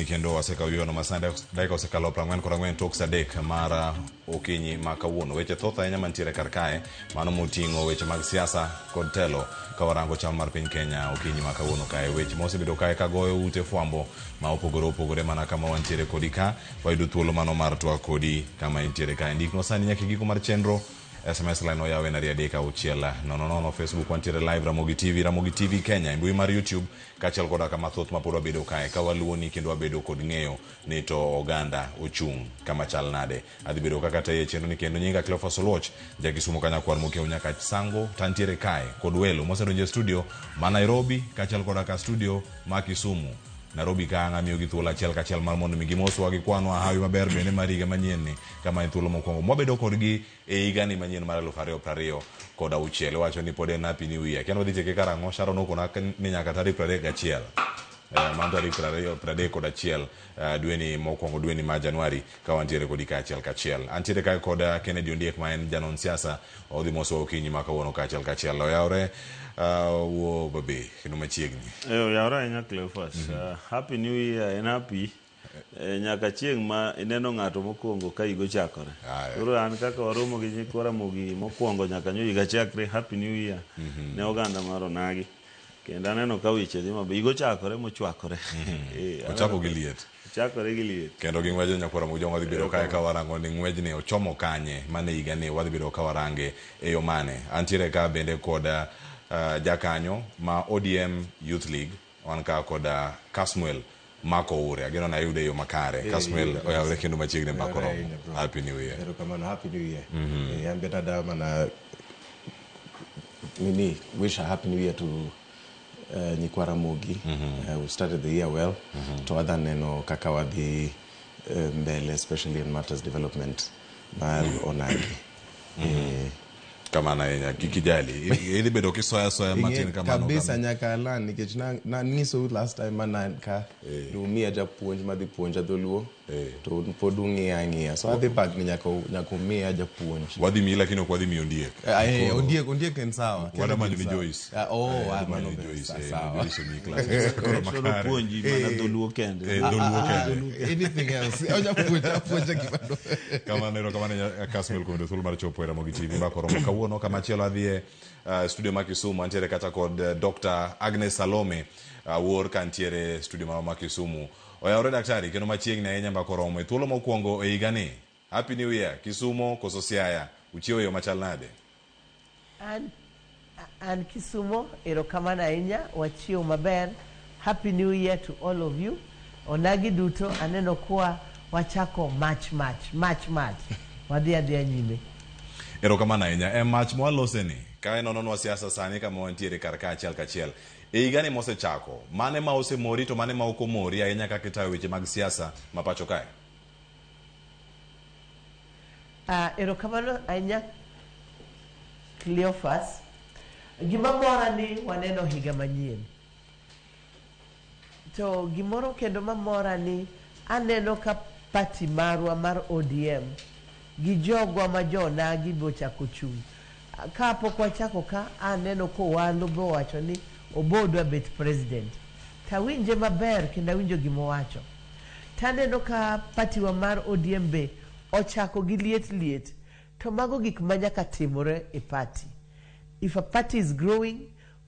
Kendo wasekawiyo no masanda daika osekalo 40 tok sadek mara okinyi makawuono weche thoth ahinya mantiere kar kae mano moting'o weche mag siasa kod telo ka warango chal mar piny Kenya okinyi makawuono kae weche mosebedo kae kagoyo ute fwambo ma opogore mana kama wantiere kodi ka wayudo thuolo mano mar twak kodi kama intiere kae ndikno sani nyaka giko mar chenro SMS line oyawe na 3:6 Facebook wantiere live Ramogi TV Kenya mbui mar YouTube kachiel koda kama thoth ma pod wabedo kae ka waluoni kendo wabedo kod ng'eyo ni to oganda ochung' kama chal nade adhi bedo kaka taye chenro ni kendo nyinga Cleophas Oloch jakisumo kanya kwar mokeo nyaka sango tantiere kae kod welo mosedonjo studio ma Nairobi kachiel koda ka studio ma Kisumu Nairobi ka ng'amiyo gi thuolo achiel kachiel mar mondo mi gimoswa gi kwanwa hawi maber bende mar higa manyien ni kama en thuolo mokwongo mwabedo kodgi e higa ni manyien mar 2020 kod auchiel wacho ni pod en happy new year kendo dhi cheke karang'o Sharon okona ni nyaka tarik 31 man tarik 31 dweni mokwongo dweni ma Januari ka wantiere kodi kachiel antiere kae kod Kennedy Ondiek ma en janon siasa odhi moswa okinyi makawuono kachiel oyawre wo babe kendo machiegni yawra nya Cleophas happy new year en happy nyaka chieng ma ineno ng'ato mokwongo ka igo chakore koro an kaka waromo gi nyikora mogi mokwongo nyaka nyo iga chakre happy new year ne oganda mar onagi kendo aneno ka weche dhi mabe igo chakore mochwakore ochako gi liet chakore gi liet kendo gi ng'wejo nyakwara mo jonga dhi bedo kae ka warango ni ng'wejni ochomo kanye mane higa ni wadhi bedo ka warange e yo mane antiere ka bende kod jakanyo ma ODM Youth League wan ka kod Kasmuel Mcoure ageno na yude yo makare Kasmuel oyawre kendo machiegni mbako romo happy new year erokamano happy new year yan beta da mana mini wish a happy new year to nyikwara mogi we started the year well to other neno kaka wadhi mbele especially in matters development mal onagi kama na kikijali ili bedo kisoya matin kama kabisa nyaka lan nikech na niso last time man ka lumia japuonj madhi puonja dholuo to podungi ang'ia so adhi bag ni nyaka umia japuonj wadhi mi lakini ok wadhi mi Ondiek en sawa wada manyo ni Joyce manyo Joyce Joyce mi class koro puonji mana dholuo kende anything else oja puonja kibado kama nero kama ne Kasmuel ko ndo thul mar chopo era Mogi TV mbako romo kawuono kama chielo adhie studio ma Kisumu antiere kata kod Dr. Agnes Salome wor kantiere studio ma Kisumu oyawre daktari kendo machiegni ahinya mbako romo e thuolo mokwongo e higa ni happy new year Kisumu koso Siaya uchiewo yo machal nade and Kisumu erokamano ahinya wachiewo maber happy new year to all of you onagi duto aneno kwa wachako match wadhi adhia nyime erokamano ahinya match mwaloseni ka enononwa siasa sani kama wantiere kar kachiel e higa ni mosechako mane ma osemori to mane ma ok omori ahinya kaka itayo weche mag siasa mapacho kae erokamano ahinya Cleophas gima mora ni waneno higa manyien to gimoro kendo mamora ni aneno ka party marwa mar ODM gi jogwa ma jonagi bochako chung ka pok wachako ka aneno ko walo bo wacho ni obodwa bet president tawinje maber kendo winjo gimowacho taneno ka party wa mar ODM be ochako gi liet to mago gik manyaka timore e party if a party is growing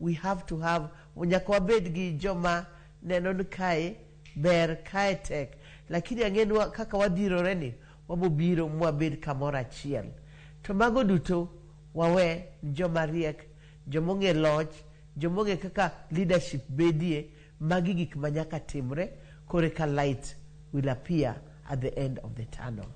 we have to have nyaka wabed gi joma neno ni kae ber kae tek lakini ang'enwa kaka wadhirore ni wabobiro mwabed kamoro achiel to mago duto wawe joma riek jomong'e loch jomong'e kaka leadership bedie magi gik manyaka timre kore ka light will appear at the end of the tunnel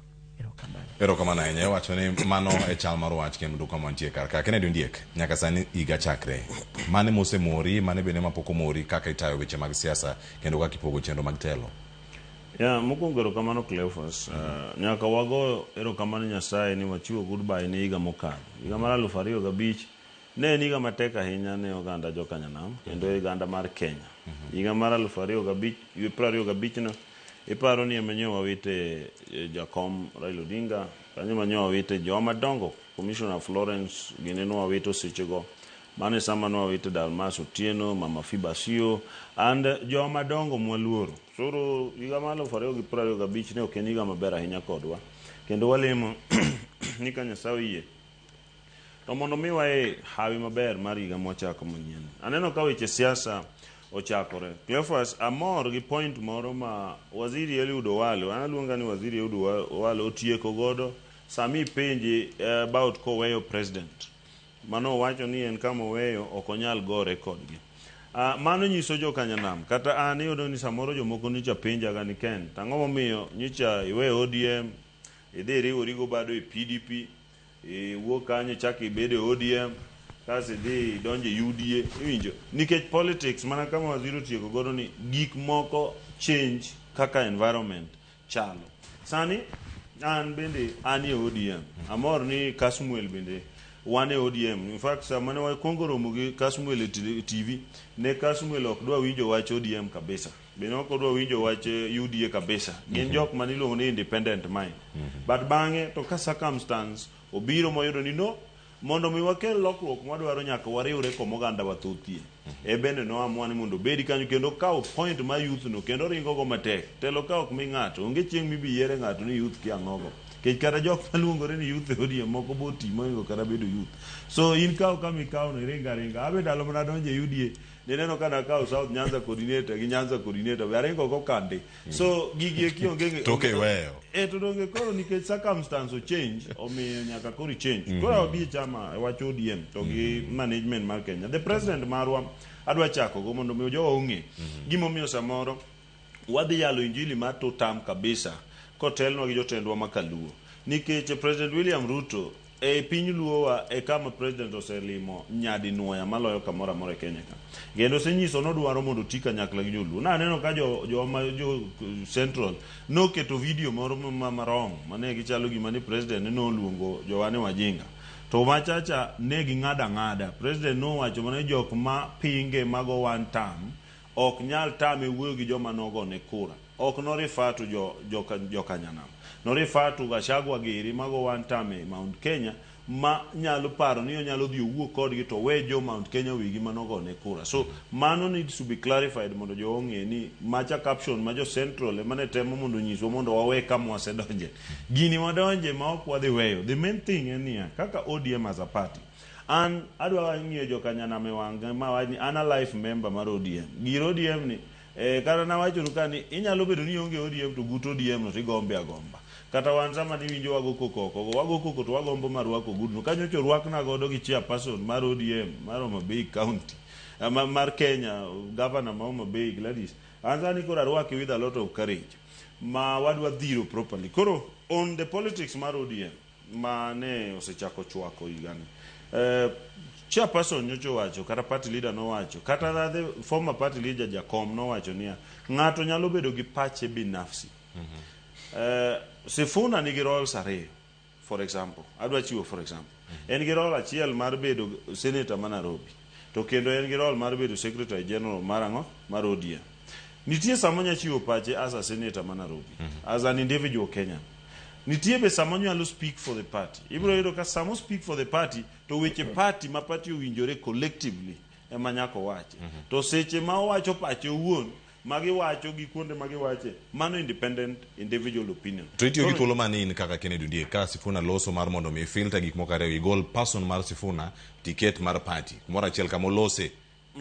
erokamano ahinya wacho ni mano e chal mar wach kendo kama wantie kar ka Kennedy Ondiek nyaka sani higa chakre mane mosemori mane bende mapok omori kaka itayo weche mag siasa kendo kaka ipogo chenro mag telo mokwongo erokamano Cleophas nyaka wago erokamano Nyasaye ni wachiwo goodbye ne higa mokalo higa mar 2005 ne en higa matek ahinya ne oganda jokanyanam kendo oganda mar Kenya higa mar 2025 no iparo ni emenyo wawite jakom Raila Odinga kanyo manyo wawite joma dongo Commissioner Florence gineno wawito sechego mane sama nwawite Dalmas Otieno, Mama Fibasio, and joma dongo mwaluoro. Soro higa mar 2025 ne ok en higa maber ahinya kodwa, kendo walemo ni ka Nyasaye oyie to mondo mi wae hawi maber mar higa mwachako manyien. Aneno ka weche siasa ochakore. Cleophas, amor gi point moro ma Waziri Eliud Owalo, analuonga ni Waziri Eliud Owalo otieko godo sami penje about koweyo president. Mano wacho ni en kama weyo okonyal gore kodgi. Mano nyiso jo kanyanam kata an iyudo ni samoro jomoko nyicha penja ga ni ken tang'o momiyo nyicha iwe ODM idhi riwori go bado e PDP wuok kanyo chaki bede ODM kasi dhi donje UDA iwinjo nikech politics mana kama waziri otieko godo ni gik moko change kaka environment chalo sani an bende an e ODM amor ni Kasmuel bende wan e ODM. In fact samane wakuongo romo gi Kasmuel e TV ne Kasmuel ok dwa winjo wach ODM kabisa bende ok dwa winjo wach UDA kabisa gin jok maniluongo ni independent mind but bang'e to ka circumstance obiro moyudo ni no mondo mi wakel lokruok mwadwaro nyaka wariwre komo oganda wathothie bende no amwa ni mondo bedi kanyo kendo kaw point ma youth no kendo ringo go matek telo ka ok mi ng'ato onge chieng' mibi yiere ng'ato ni youth kiang'ogo kech kata jok maluongore ni youth ODM moko boti moingo kata bedo youth so in kaw kama ikaw no ringa abe dalo mana donje UDA neneno kana kaw South Nyanza coordinator gi Nyanza coordinator waringo go kande so gigi kionge toke weyo to donge koro nikech circumstance change omiyo nyaka koro change koro obi chama wacho ODM to gi management mar Kenya the president marwa adwa chako go mondo mi jo ong'e gimo miyo samoro wadhi yalo injili mar to tam kabisa kotelno gi jotendwa makaluo nikech President William Ruto e piny luowa e kama president oselimo nyadi nuoya maloyo kamoro amora e Kenya ka gendo senyiso nodwaro mondo tika nyakla gi joluo na aneno ka jo central noketo video moro marom mane gichalo gima ni president no luongo jowane wajinga to machacha ne ng'ada president no wacho mane jok ma pinge mago one time ok nyal tame wuoyo gi joma nogo ne kura ok no refer to jo kanyanam no refer to Gachagua giri mago one time Mount Kenya ma nyalo paro ni onyalo dhi owuo kodgi to we jo Mount Kenya wigi manogo ne kura so mano needs to be clarified mondo jo ong'e ni macha caption ma jo central emane temo mondo nyiswa mondo wawe kama wasedonje gini wadonje ma ok wadhi weyo the main thing en niya kaka ODM as a party an adwa ng'iyo jo kanyanam e wanga ma wani an a life member mar ODM gir ODM ni kata na wacho ni inyalo bedo ni onge ODM to gut ODM no tigombe agomba kata wan sama ni winjo wago koko to wagombo marwako gudno kanyo cho rwakna godo gi chairperson mar ODM mar Homa Bay County mar Kenya governor ma Homa Bay Gladys anzani kora rwaki with a lot of courage ma wadwa dhiro properly koro on the politics mar ODM mane osechako chwako igani chairperson nyocho wacho kata party leader no wacho kata the former party leader Jakom no wacho niya ng'ato nyalo bedo gi pache binafsi Sifuna nigi roles ariyo for example adwa chiwo for example en gi role achiel mar bedo senator ma Nairobi to kendo en gi role mar bedo secretary general mar ODM nitie samonya chiwo pache as a senator ma Nairobi as an individual Kenyan nitie be samonya nyalo speak for the party ibro yudo ka samo speak for the party to weche party ma party owinjore collectively ema nyako wache to seche ma owacho pache owuon magi wacho gi kuonde magi wache mano independent individual opinion to itiyo gi thuolo manin kaka Kennedy Ondiek ka Sifuna loso mar mondo mi filter gik moko ariyo igol person mar Sifuna ticket mar party moro achiel kama olose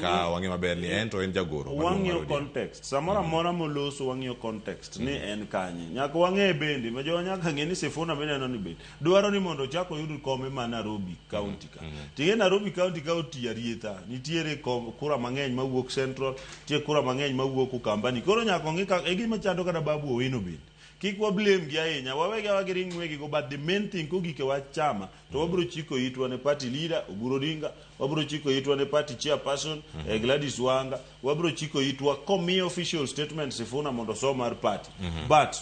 ka wang'e maber ni en to en jagoro wang'yo context samora mora moloso wang'yo context ni en kanye nyaka wang'e bende ma jo nyaka ng'e ni Sifuna bende no ni bende dwaro ni mondo chako yud kome ma Nairobi county ka tinge Nairobi county ka oti arieta nitiere kura mang'eny mawuok central tie kura mang'eny mawuok Ukambani koro nyaka ng'e ka e gima chando kada Babu Owino bende kik wa blame gi ahinya wawege wagiring wegi go but the main thing kogike wachama to wabro chiko itwa ne party leader Oburu Odinga wabro chiko itwa ne party chairperson Gladys Wanga wabro chiko itwa komi official statement Sifuna mondo so mar party but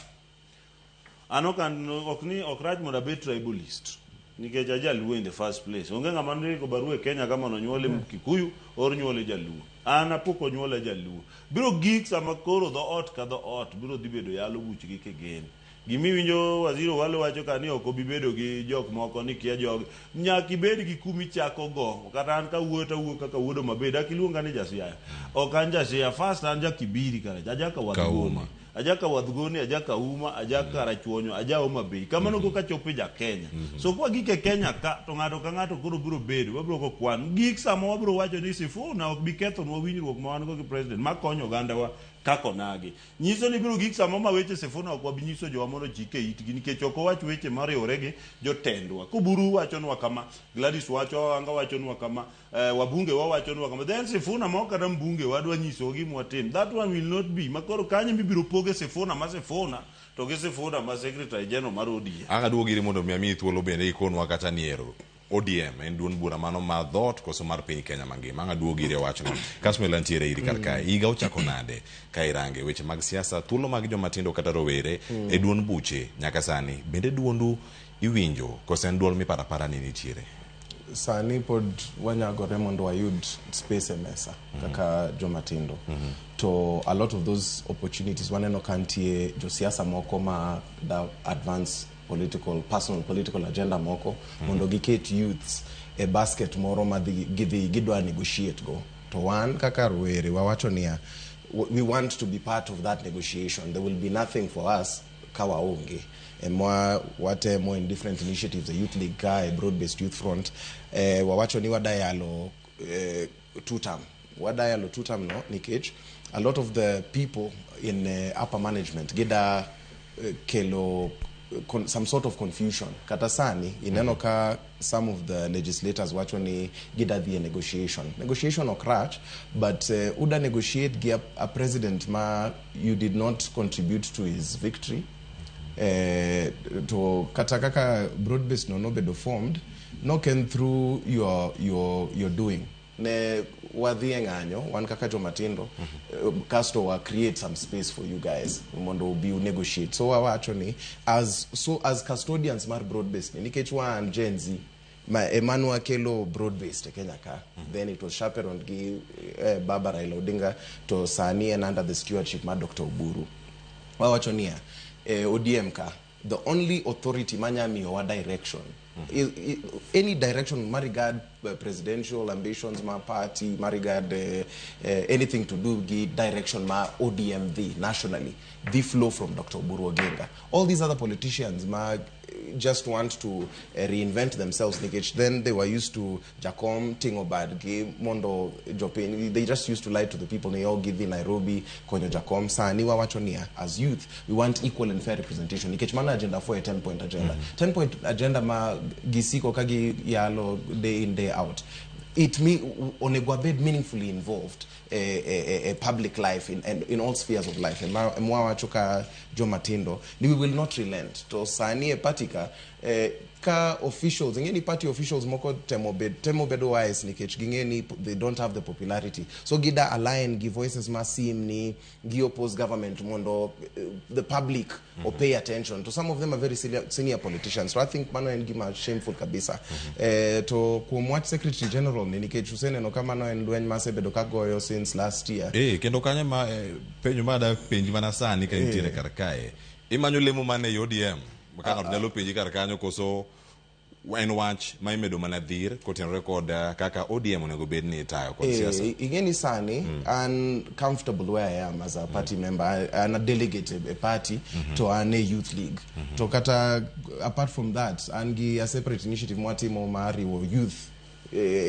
anokan okni okraj mondo bet tribalist nikech ajaluo in the first place. Onge ng'ama ndiko barua e Kenya kama nonyuole Kikuyu or nyuole jaluo. An apoko nyuole jaluo. Biro gik sama koro dho ot ka dho ot biro dhi bedo yalo buchgi kegen. Gimi winjo waziri wale wacho ka ni ok obi bedo gi jok moko ni kia jog nyaka ibed gi kumi chako go kata an ka wuoyo kaka wuodo mabed akiluonga ni Jasiaya ok an Jasiaya first an jakibiri kare ajaka wadgoni ajaka wadgoni ajaka uma ajaka rachuonyo aja uma bei kamano go ka chopi ja Kenya so kwa gike Kenya ka to ng'ato ka ng'ato koro biro bedo wabiro go kwan gik sama wabiro wacho ni Sifuna ok bi ketho nwa winjruok ma wan go gi president makonyo oganda wa kako nagi nyiso ni biro gik sama ma weche Sifuna ok wabi nyiso jowa mondo chike itgi nikech ok owach weche mariwore gi jotendwa kuburu wachonwa kama Gladys wacho anga wachonwa kama wabunge wachonwa kama then Sifuna mo kata mbunge wadwa nyiso gi mwatim that one will not be makoro kanye bibiro poge Sifuna ma Sifuna to gi Sifuna ma secretary general mar ODM anga duogiri mondo mi thuolo bende ikonwa kata niero ODM en duon bura mano ma dhot koso mar piny Kenya mangima anga duogire wachno Kasmuel antiere iri karka higa ochako nade ka irange weche mag siasa thuolo mag joma tindo kata rowere e duon buche nyaka sani bende duondu iwinjo koso en duol miparapara ni nitiere sani pod wanyagore mondo wayud space e mesa kaka joma tindo to a lot of those opportunities waneno kantie josiasa moko ma da advance personal political agenda moko mondo giket youths a basket moro ma gidwa negotiate go to one kaka rowere wawacho niya we want to be part of that negotiation. There will be nothing for us kawaonge watemo in different initiatives, the Youth League a broad-based youth front wawacho ni wadayalo tutam no nikech a lot of the people in upper management gida kelo some sort of confusion katasani ineno ka some of the legislators wacho ni gida the negotiation or crutch but uda negotiate gi a president ma you did not contribute to his victory to katakaka broad-based no bedo formed no can through your doing ne wadhi ng'anyo wan kaka joma tindo kasto wa create some space for you guys mondo be negotiate so wawacho ni as custodians mar broad-based nikech wan Gen Z Emmanuel Kelo broad-based Kenya ka then it was chaperoned gi Baba Raila Odinga to sani and under the stewardship ma Dr. Oburu wawacho ni ODM ka the only authority manyami or direction any direction ma regard presidential ambitions ma party ma regard anything to do with direction ma ODM nationally the flow from Dr. Oburu Oginga. All these other politicians ma just want to reinvent themselves nikech then they were used to Jacom Tingobad gi mondo Jopin they just used to lie to the people they all give in Nairobi konyo Jacom sani wawacho nia as youth we want equal and fair representation nikech mana agenda for a 10-point agenda 10-point agenda ma gisiko kagi yalo day in day out it onegwabed meaningfully involved a public life in all spheres of life and mwawachoka joma tindo we will not relent to sani patika ka officials ngeni party officials moko temobedo wise nikech gingeni they don't have the popularity so gida align give voices masim ni gi oppose government mondo the public or pay attention to some of them are very senior politicians so I think mano en gima shameful kabisa to kumwach secretary general ni nikech usene no kama no en lweny masebedo kagoyo since last year kendo kanya ma penjo mada penji mana sani ka intire karkae imanyo lemo mane ODM makanga nyalo penji karkanyo koso en wach ma imedo mana dhir kotenore kod kaka ODM onego bed ni tayo kod siasa igeni sani uncomfortable where I am as a party member and a delegate a party to an youth league to kata apart from that angi a separate initiative mwatimo mari wo youth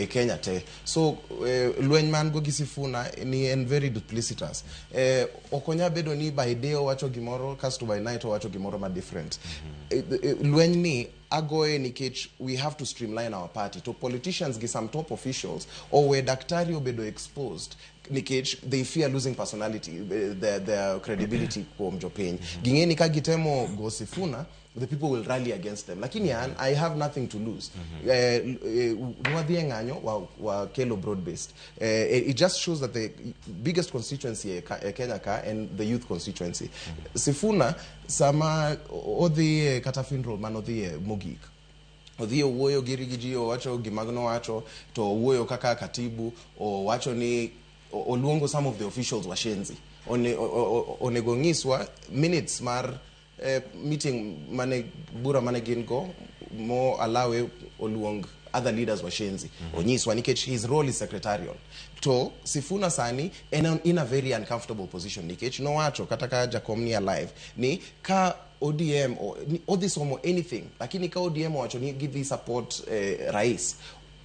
Kenya te so lweny man go gisifuna ni en very duplicitous okonya bedo ni by day wacho gimoro kasto by night wacho gimoro ma different lweny ni agoe nikech we have to streamline our party to politicians gi some top officials or where daktari obedo exposed nikech they fear losing personality their credibility kwa mjopeni gingeni ka gitemo go Sifuna the people will rally against them lakini I have nothing to lose ng'anyo wa Kelo broad-based it just shows that the biggest constituency Kenya ka and the youth constituency Sifuna sama odhi kata funeral man odhi Mogik odhi owuoyo gi rigiji owacho gimagno wacho to owuoyo kaka katibu owacho ni oluongo some of the officials washenzi onego nyiswa minutes mar meeting mane bura mane gin go mo alawe oluong other leaders washenzi onyiswa nikech his role is secretarial to Sifuna sani in a very uncomfortable position nikech nowacho kata ka Jakomni alive ni ka ODM or this or anything lakini ka ODM wacho ni give the support rais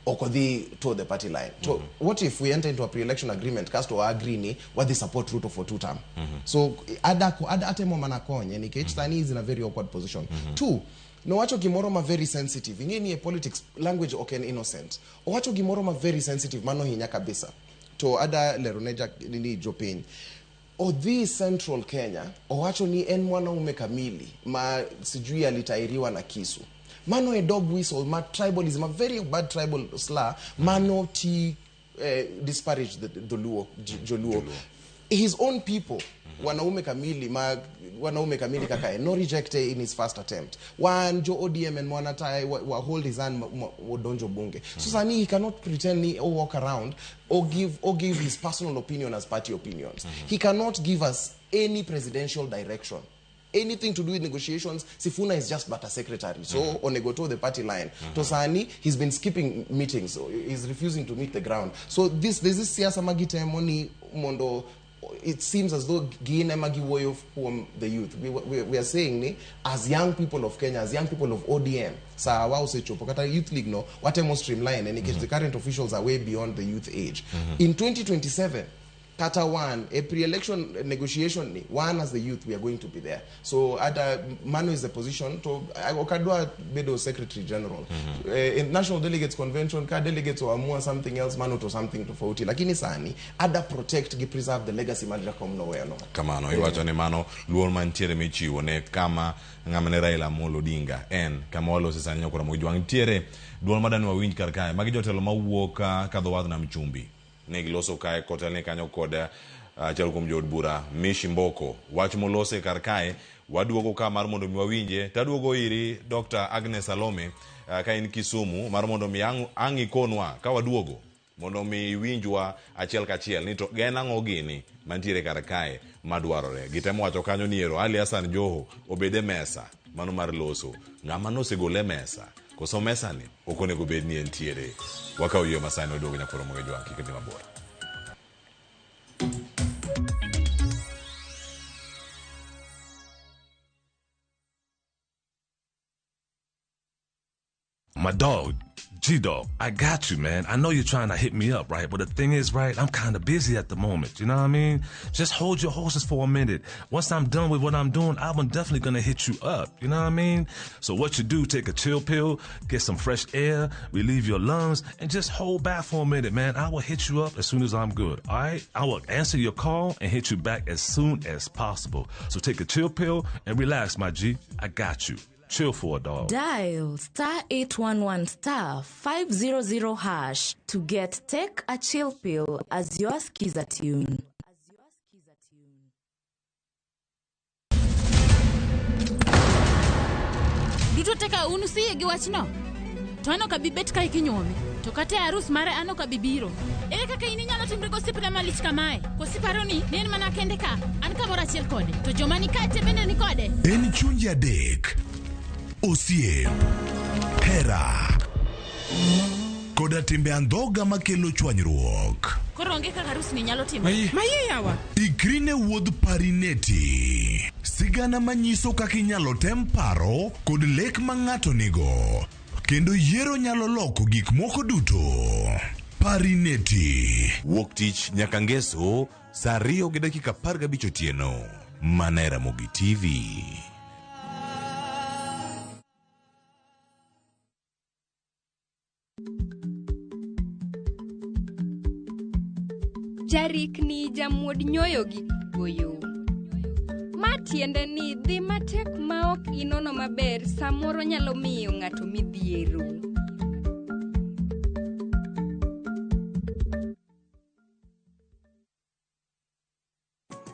okodhi to the party line. So what if we enter into a pre-election agreement cast or agree ni what the support route for 2 term. So atemo manakonye nikech sani is in a very awkward position. 2 no wacho gimoro ma very sensitive ingeni e politics language oken innocent o wacho gimoro ma very sensitive mano hinya kabisa to ada leroneja nini jopiny odhi Central Kenya o wacho ni en mwanaume kamili ma sijui alitairiwa na kisu mano a dog whistle ma tribalism a very bad tribal slur mano ti disparage the Luo Joluo his own people wanaume kamili kaka no reject in his first attempt one jo ODM and mwanatai wa hold his hand wodonjo bunge so sani he cannot pretend ni or walk around or give his personal opinion as party opinions he cannot give us any presidential direction anything to do with negotiations. Sifuna is just but a secretary. So onegoto the party line. Tosani, he's been skipping meetings. So he's refusing to meet the ground. So there's this Siasa magite moni mondo. It seems as though Guinea Magi way of the youth. We are saying ni, as young people of Kenya, as young people of ODM, sa wao se chopo kata youth league no, what more streamline and the current officials are way beyond the youth age. In 2027. Kata one, a pre-election negotiation, one as the youth, we are going to be there. So, Manu is the position to Okadwa Bedo Secretary General. In National Delegates Convention, ka delegates or amua something else, Manu to something to fauti. Lakini sani, protect, preserve the legacy madra come nowhere no. Kama no, iwacho ni mano, luol mantiere michiwo ne kama ngamane Raila Amolo Odinga en kama walo sasa nyokora mojwang tiere duol madani wa winj karkae magi jotelo mawuok kadho wadh nam chumbi negiloso kae kotelne kanyo kod achiel kuom jood bura Mishi Mboko wach molose karkae waduogo ka mar mondo mi wawinje taduogo iri Dr. Agnes Salome ka in Kisumu mar mondo mi angi konwa ka waduogo mondo mi winjwa achiel kachiel ni to gena ang'o gini mantiere karkae madwarore gitemo wacho kanyo ni ero Ali Hassan Joho obede mesa mano mar loso ng'ama nosegole mesa koso mesa ni okonego bed ni entiere wakaw yo masani odogo nyakoro mogejwa kiketi mabor My dog, G-Dog, I got you, man. I know you're trying to hit me up, right? But the thing is, right, I'm kind of busy at the moment. You know what I mean? Just hold your horses for a minute. Once I'm done with what I'm doing, I'm definitely going to hit you up. You know what I mean? So what you do, take a chill pill, get some fresh air, relieve your lungs, and just hold back for a minute, man. I will hit you up as soon as I'm good, all right? I will answer your call and hit you back as soon as possible. So take a chill pill and relax, my G. I got you. Chill for a dog. Dial *811*500# to get Take a Chill Pill as your skiza tune. Duto teka unusiye gi wachno. To ano ka bibet ka ikinyome. To kate arus mare ano ka bibiro. Ere kaka ini nyalo timbre gosipna malich kamae. Kosiparo ni nen mana kende ka. An ka bora chiel kode. To joma ni kate bende ni kode. En chunja dek. Osiem, hera, koda timbe andhoga makelo chwanyruok. Koro onge kaka arus ni nyalo timo. Maye yawa. Ikrine wuodh parineti. Sigana manyiso kaka inyalo tem paro kod lek ma ng'ato nigo. Kendo yiero nyalo loko gik moko duto. Parineti. Wuok tich nyaka ngeso saa 2:15 otieno. Manera Mogi TV. Jarik ni jamuod nyoyo gi goyo. Matiende ni dhi matek maok inono maber samoro nyalo miyo ng'ato midhiero.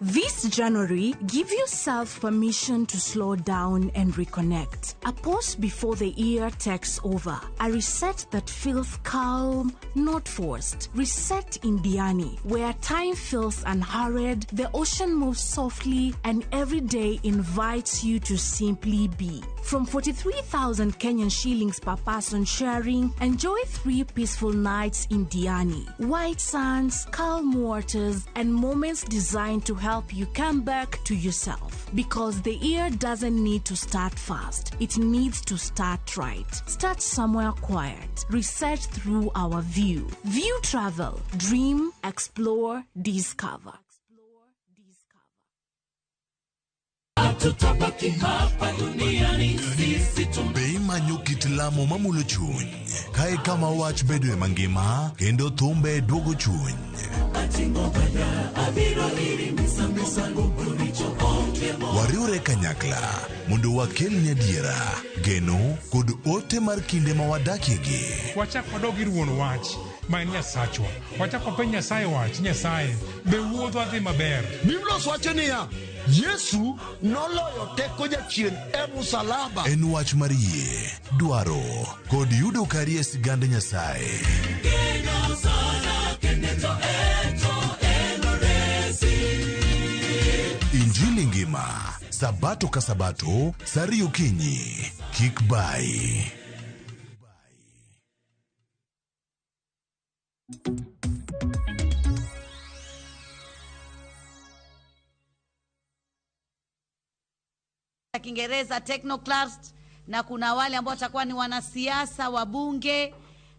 This January, give yourself permission to slow down and reconnect. A pause before the year takes over. A reset that feels calm, not forced. Reset in Diani, where time feels unhurried, the ocean moves softly, and every day invites you to simply be. From 43,000 Kenyan shillings per person sharing, enjoy 3 peaceful nights in Diani. White sands, calm waters, and moments designed to help you come back to yourself. Because the year doesn't need to start fast. It needs to start right. Start somewhere quiet. Research through our view. View travel. Dream, explore, discover. Be manyo kit lamo mamulo chuny. Kae kama wach bedo e mangima, kendo thumbe duogo chuny. Wariure kanyakla, mondo wakel nyadiera, geno, kod ote mar kinde ma wadakie gi. Wachak wadog ir wuon wach, ma en Nyasachwa. Wachak wapenj Nyasaye wach, Nyasaye, be wuodho adhi maber. Biblos wacho niya, Yesu noloyo teko jachien e musalaba. En wach mar yie, dwaro, kod yudo kari e sigand Nyasaye. Injili ngima, sabato ka sabato, sari okinyi, kik bai. Kiingereza technoclast, na kuna wale ambao watakuwa ni wanasiasa, wabunge,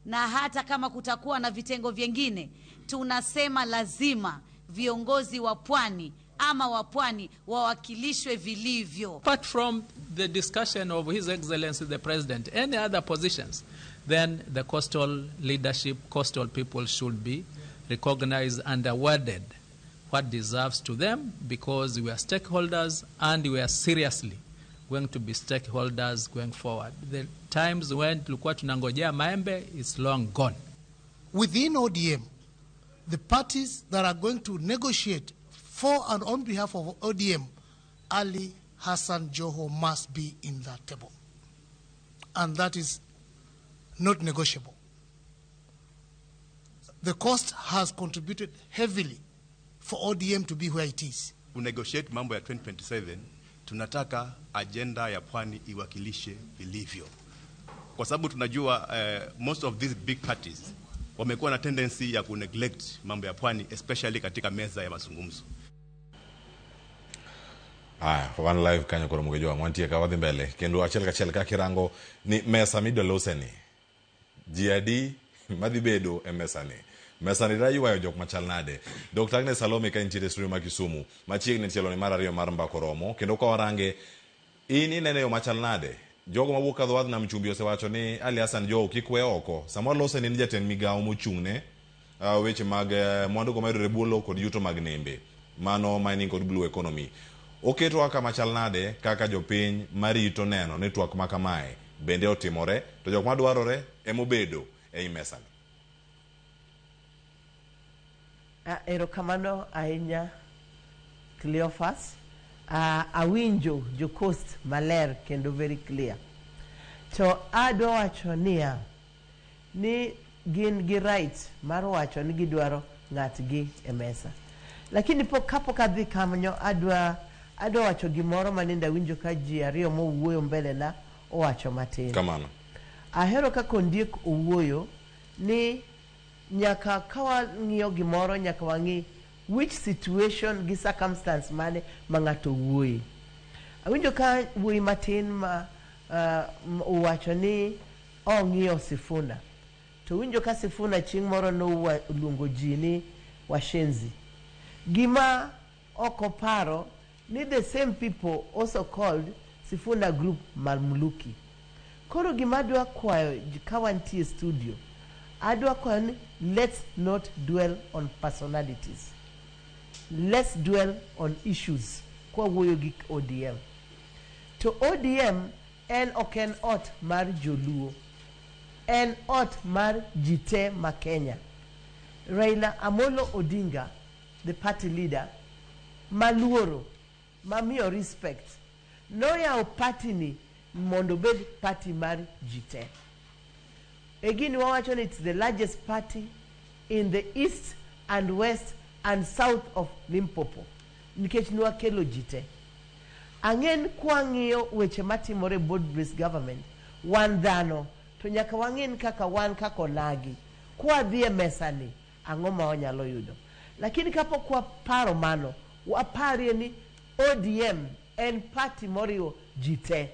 na hata kama kutakuwa na vitengo vingine, tunasema lazima viongozi wa pwani ama wa pwani wawakilishwe vilivyo. Apart from the discussion of His Excellency the President, any other positions, then the coastal leadership, coastal people should be recognized and awarded what deserves to them, because we are stakeholders and we are seriously going to be stakeholders going forward. The times when tulikuwa tunangojea maembe is long gone. Within ODM, the parties that are going to negotiate for and on behalf of ODM, Ali Hassan Joho must be in that table. And that is not negotiable. The coast has contributed heavily for ODM to be where it is. To negotiate mambo ya 2027, tunataka agenda ya pwani iwakilishe vilivyo. Kwa sababu tunajua most of these big parties wamekuwa na tendency ya kuneglect mambo ya pwani, especially katika meza ya mazungumzo. One live kanyo koro mugejwa mwantie ka wadhi mbele kendo achiel ka kirango ni mesa midoloseni jiadi madhi bedo e mesani. Mesani da yuayo jok machal nade. Dr. Agnes Salome ka intiere studio ma Kisumu, machiegni tielo ni mar ariyo mar mbako romo, kendo ka warange ini nene yo machal nade. Jogo mawuok kadho wadh nam chumbi osewacho ni Ali Hassan Joho kik we oko. Samoro loseni ni jatend migawo mochung'ne weche mag mwandu go mayudore bulo kod yuto mag nembe. Mano mining kod blue economy. Oketo waka machal nade kaka jopiny marito neno ni twak makamae bende otimore, to jok madwarore emobedo ei mesani. Erokamano ahinya Cleophas. Awinjo jo coast maler kendo very clear. To adwa wacho niya ni gin gi right mar wacho ni gidwaro ng'atgi e mesa. Lakini kapok adhi kanyo adwa wacho gimoro manende awinjo ka ji ariyo mowuoyo mbele na owacho matin. Kamano. Ahero kaka Ondiek owuoyo ni nyaka kawa ng'iyo gimoro nyaka wang'i which situation gi circumstance mane ma ng'ato wuoyi. Awinjo ka wuoyi matin ma uwacho ni ong'iyo Sifuna. To winjo ka Sifuna chieng' moro no luongo ji ni washenzi. Gima okoparo ni the same people also called Sifuna group Malmuluki. Koro gima adwa kwayo kawantie studio, adwa kwayo ni let's not dwell on personalities. Let's dwell on issues kwa wuoyo gi ODM. To ODM en oken ot mar joluo, en ot mar jite ma Kenya. Raila Amolo Odinga, the party leader, maluoro mamiyo respect noyawo party ni mondo bed party mar jite egini wawacho ni it's the largest party in the east and west and south of Limpopo nikech nwakelo jite ang'en kwang'iyo weche matimore broad based government wan dhano to nyaka wang'en kaka wan kako nagi kwa dhie mesani ang'o ma wanyalo yudo lakini kapo kwa paro mano waparie ni ODM en party moriwo jite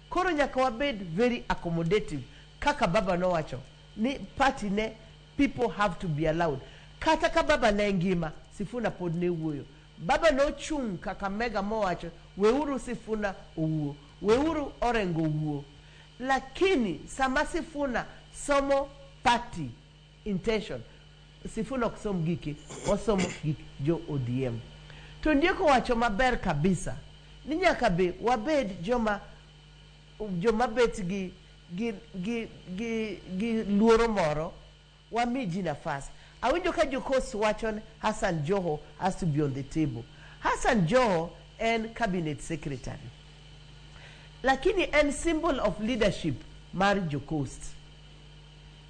koro nyaka wabed very accommodative kaka baba nowacho ni party ne people have to be allowed kata ka baba ne ngima Sifuna pod ne wuoyo baba no chung kaka mega mowacho weuru Sifuna owuo weuru Orengo wuo lakini sama Sifuna somo party intention Sifuna kusom giki osomo gik jo ODM to ndieko wacho maber kabisa ni nyaka be wabed joma bet gi luoro moro wamiji nafasi awinjo ka jokos wachon Hassan Joho has to be on the table. Hassan Joho and cabinet secretary lakini en symbol of leadership mar jokost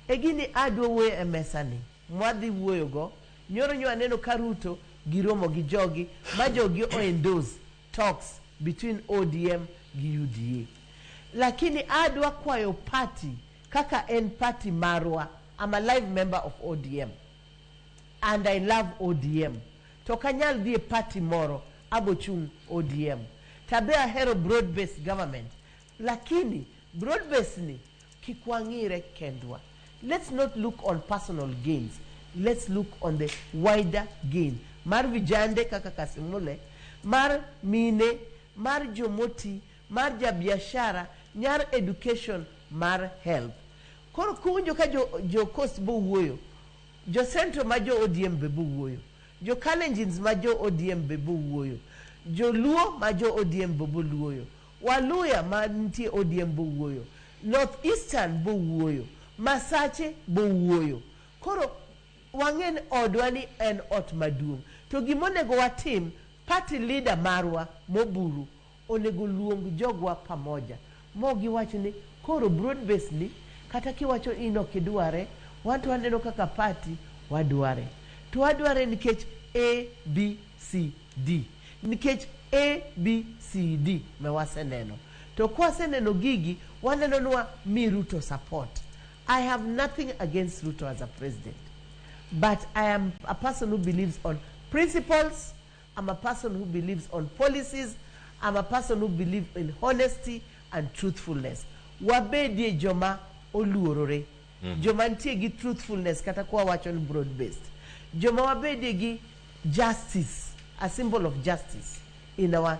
egini adwo emesani mwadhi wuoyo go nyoro nyo aneno karuto giromo gi jogi ma jogi endorse talks between ODM gi UDA lakini adwa kwayo party kaka en party marwa. I'm a live member of ODM and I love ODM to kanyal dhie party moro abochung ODM tabe ahero broad based government lakini broad based ni kikwangire kendwa. Let's not look on personal gains, let's look on the wider gain mar vijande kaka Kasmuel mar mine mar jomoti mar jabiashara nyar education mar health koro kunjo ka jo coast bo wuoyo jo central ma jo ODM be bo wuoyo jo Kalenjins ma jo ODM be bo wuoyo jo Luo ma jo ODM be bo wuoyo Waluya ma ntie ODM bo wuoyo North Eastern bo wuoyo Masache bo wuoyo koro wangen odwani en ot maduong to gimonego watim party leader marwa moburu onego luong jogwa pamoja mogi wacho ni koro broad based ni kata kiwacho ino kidware watu waneno kaka party wadware to wadware nikech A B C D nikech A B C D mewaseneno to kwaseneno gigi waneno nwa mi Ruto support. I have nothing against Ruto as a president, but I am a person who believes on principles. I'm a person who believes on policies. I'm a person who believes in honesty and truthfulness. Wabedi joma oluorore. Joma ntie gi truthfulness kata kwa wachon broad based. Joma wabedi gi justice, a symbol of justice in our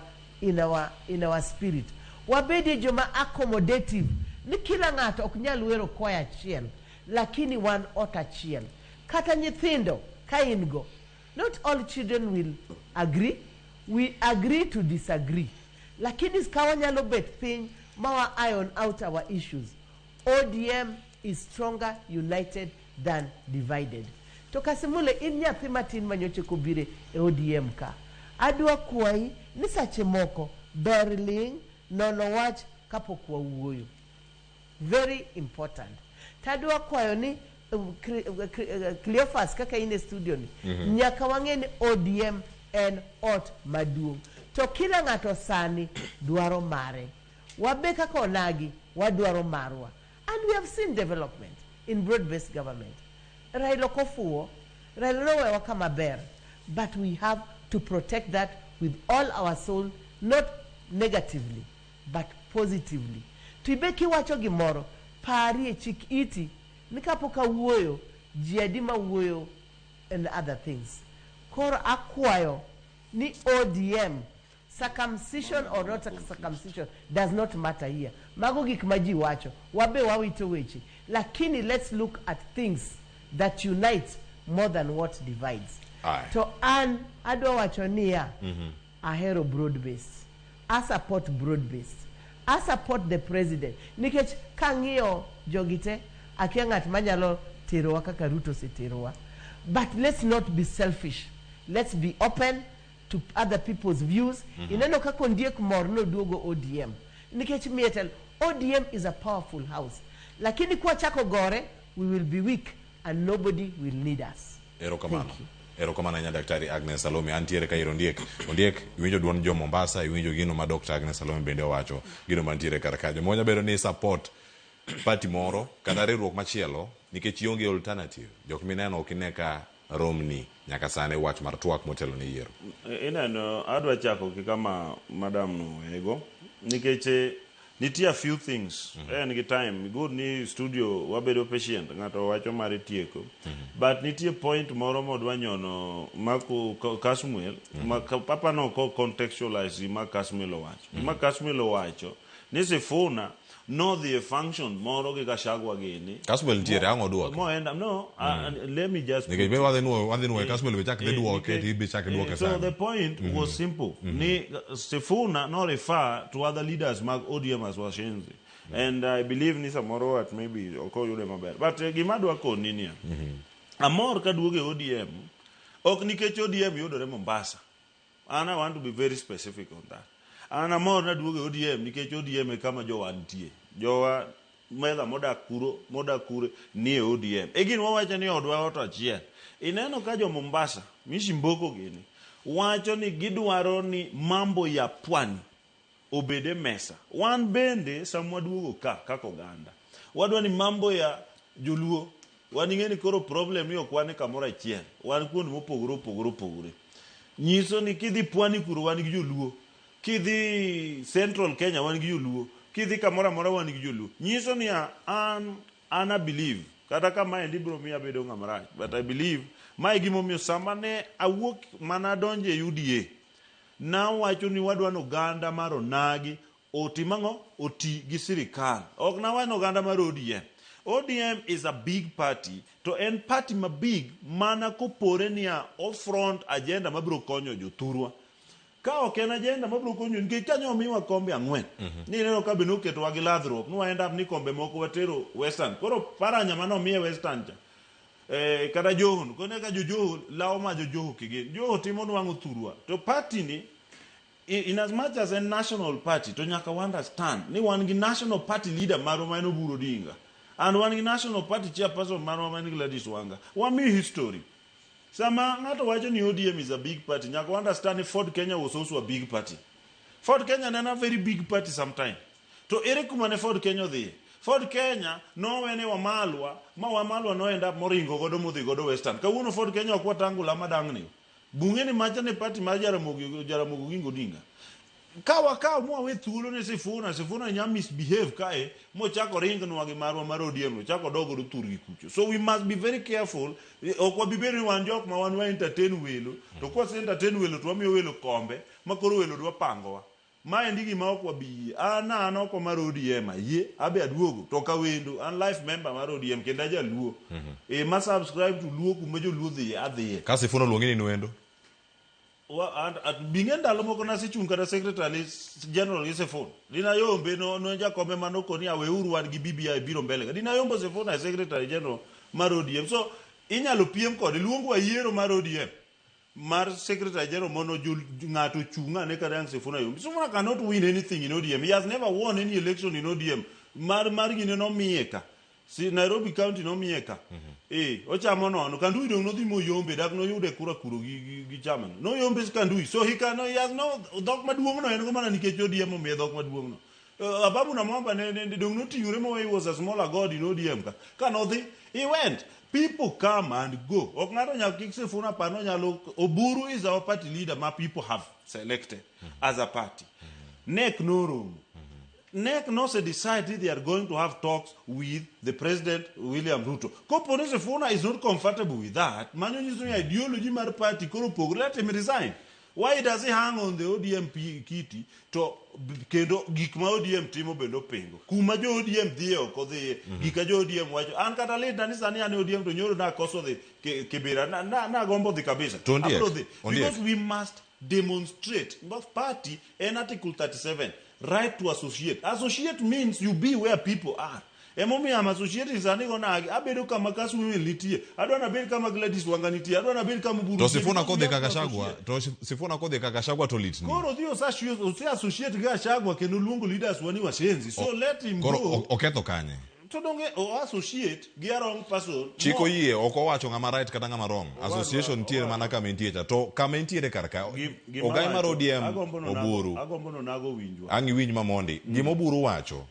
spirit. Wabedi joma accommodative. Ni kila ng'ato ok nyal wero kwaya achiel lakini wan ot achiel kata nyithindo ka in go. Not all children will agree. We agree to disagree. Lakini skawa nyalo bet piny mawa iron out our issues. ODM is stronger united than divided. To Kasmuel in nyathi matin manyoche kobire e ODM ka. Adwa kwai ni sache moko berling nono wach kapok wawuoyo. Very important. Tadwa kwayo ni Cleophas kaka ine studio ni nyaka wang'eni ODM en ot maduong to kila ng'ato sani dwaro mare wabe kaka onagi wadwaro marwa and we have seen development in broad based government. Raila kofuo Raila nowewa kama ber but we have to protect that with all our soul, not negatively but positively. Tuibeki wacho gimoro pari e chik iti nikapoka wuoyo jiadima wuoyo and other things. Koro akwayo ni ODM circumcision or not circumcision does not matter here. Mago gik maji wacho wabe wawito weche lakini let's look at things that unite more than what divides. To an adwa wacho niya ahero broad based. I support broad based. I support the president. Nikech kang'iyo jogite akia ng'at manyalo terowa kaka Ruto se terowa. But let's not be selfish. Let's be open to other people's views. Ineno kako Ondiek mor no duogo ODM. Nikech mietel, ODM is a powerful house. Lakini kwa chako gore, we will be weak and nobody will need us. Erokamano. Erokamano nya Daktari Agnes Salome antiere ka Ondiek. Ondiek iwinjo duond jo Mombasa, iwinjo gino ma Dr. Agnes Salome bende owacho, gino mantiere karakajo. Monya bedo ni support party moro kata riwruok machielo nikech ionge alternative. Jok mineno okineka romni nyaka sane wach mar TWAK motelo ni yiero. Ineno adwa chako kama madam no ego nikech nitie a few things en gi time good ni studio wabedo patient ngato wacho mare tieko but nitie point moro modwa nyono mako Kasmuel papa no ko contextualize ma Kasmuel owacho ma Kasmuel owacho ni Sifuna no the function moro gi Gachagua gini Kasmuel tiere ango duoke mo end no let me just nikech be wadhi Kasmuel be chak de duoke ti be chak duoke so the point was simple ni Sifuna no refer to other leaders mag ODM as washenzi and I believe ni samoro at maybe oko yude maber but gimadwa koni ni amor ka duoge ODM ok nikech ODM yudore Mombasa and I want to be very specific on that. Ana mor na duoge ODM nikech ODM kama jowa nitie. Jowa medha moda kure ni ODM. Egin wawacho ni odwa ot achiel. Ineno ka jo Mombasa, mishimboko gini, wacho ni gidwaro ni mambo ya pwani obede mesa. Wan bende samwa duogo kaka oganda. Wadwa ni mambo ya joluo. Wan ing'eni koro problem ni ok wan kamoro achiel. Wan kuond mopogore. Nyiso ni kidhi pwani kuro wan gi joluo. Kidhi Central Kenya wan gi joluo, kidhi kamora mora wan gi joluo. Nyiso ni I believe kata kama endi bro miya bedo ng'amarach but I believe mai gimomiyo sama ne awuok mana donje UDA na wacho ni wadwa no ganda mar onagi oti gi sirikal ok na wan oganda mar ODM is a big party to en party ma big mana kopore ni off-front agenda mabiro konyo jothurwa. Ka ok en agenda mabiro konyo nikech kanyo omiwa kombe 4 ni neno ka beno keto wa gi ladhruok no end up ni kombe moko watero western koro paranya mano miye western cha kada johon kone ka joho lawo ma joho kigin joho timo nwango thurwa to party ni in as much as a national party to nyaka understand ni wan gi national party leader maro ma no buro dinga and wan gi national party chairperson maro ma ni Gladys Wanga wa mi history. Sama ngato wacho ni ODM is a big party. Nyaka understand if Ford Kenya was also a big party. Ford Kenya is a very big party sometime. To ere kumane Ford Kenya there. Ford Kenya no wene Wamalwa no end up moringo godo mudhi godo western. Kawuono Ford Kenya okwa tangu lama dangni. Bungeni macha ne party ma jaramogi gingo dinga. Kawa mwa we thuolo ne Sifuna nya misbehave kae mo chako ringo nwagi marwa mar ODM chako dogo do turgi kucho. So we must be very careful. Okwa biberi wan jok ma wan wa entertain welo to kwa se entertain welo to wamiyo welo kombe makoro welo dwa pangowa. Ma endi gima okwa bi an oko mar ODM ye abe aduogo to ka wendo an life member mar ODM kenda jaluo. Ma subscribe to luo kuma jo luo dhi adhi. Ka Sifuna luongi ni wendo. Bingen ndalo moko na sichung kata secretary general Sifuna dina yombe no jakome manoko ni aweuru wan gi BBI biro mbele dina yombo Sifuna secretary general mar ODM so inyalo piem kod luongo yiero mar ODM mar secretary general mono ngato chunga ne kada Sifuna yombe Sifuna cannot win anything in ODM. He has never won any election in ODM mar gine no mieka si Nairobi county no mieka ochamo nono Kandui dong no dhi moyombe dak no yude kuro gi chaman no yombe Kandui so he has no dok maduong no en go mana nikech ODM omiye dok maduong no Ababu na Mwamba ne dong no tingure mo he was a smaller god in ODM ka no dhi he went. People come and go. Ok ngato nyalo kik Sifuna pano nyalo Oburu is our party leader ma people have selected as a party. NEC no room. NEC no se decide they are going to have talks with the president William Ruto. Kopone Sifuna is not comfortable with that. Manyo nyiso ni ideology mar party koro pogre let him resign. Why does he hang on the ODM kiti to kendo gik ma ODM timo bendo pengo kuma jo ODM dhie oko dhie gika jo ODM wacho an kata leta ni sani an ODM to nyoro na koso dhi kibira na gombo dhi kabisa because we must demonstrate both party in Article 37 right to associate means you be where people are Emomi am associated sani gona abedo kama Kasmuel nitie. Adwana bed kama Gladys Wanga nitie. Adwana bed kama Buru. To Sifuna kode kakashagwa. To Sifuna kode kakashagwa to litni. Koro dio associate ga Shagwa kendo luongo leaders wani washenzi. So let him Koro go. oketo kanye. To donge associate gi a wrong person. Chiko yie oko wacho ngama right kata ngama wrong. Association tiere mana kama intiere to kama intiere karka. Ogai mar ODM oburu. Agombo no nago winjwa. Angi winj mamondi. Gima oburu wacho.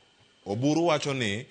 Oburu wacho ni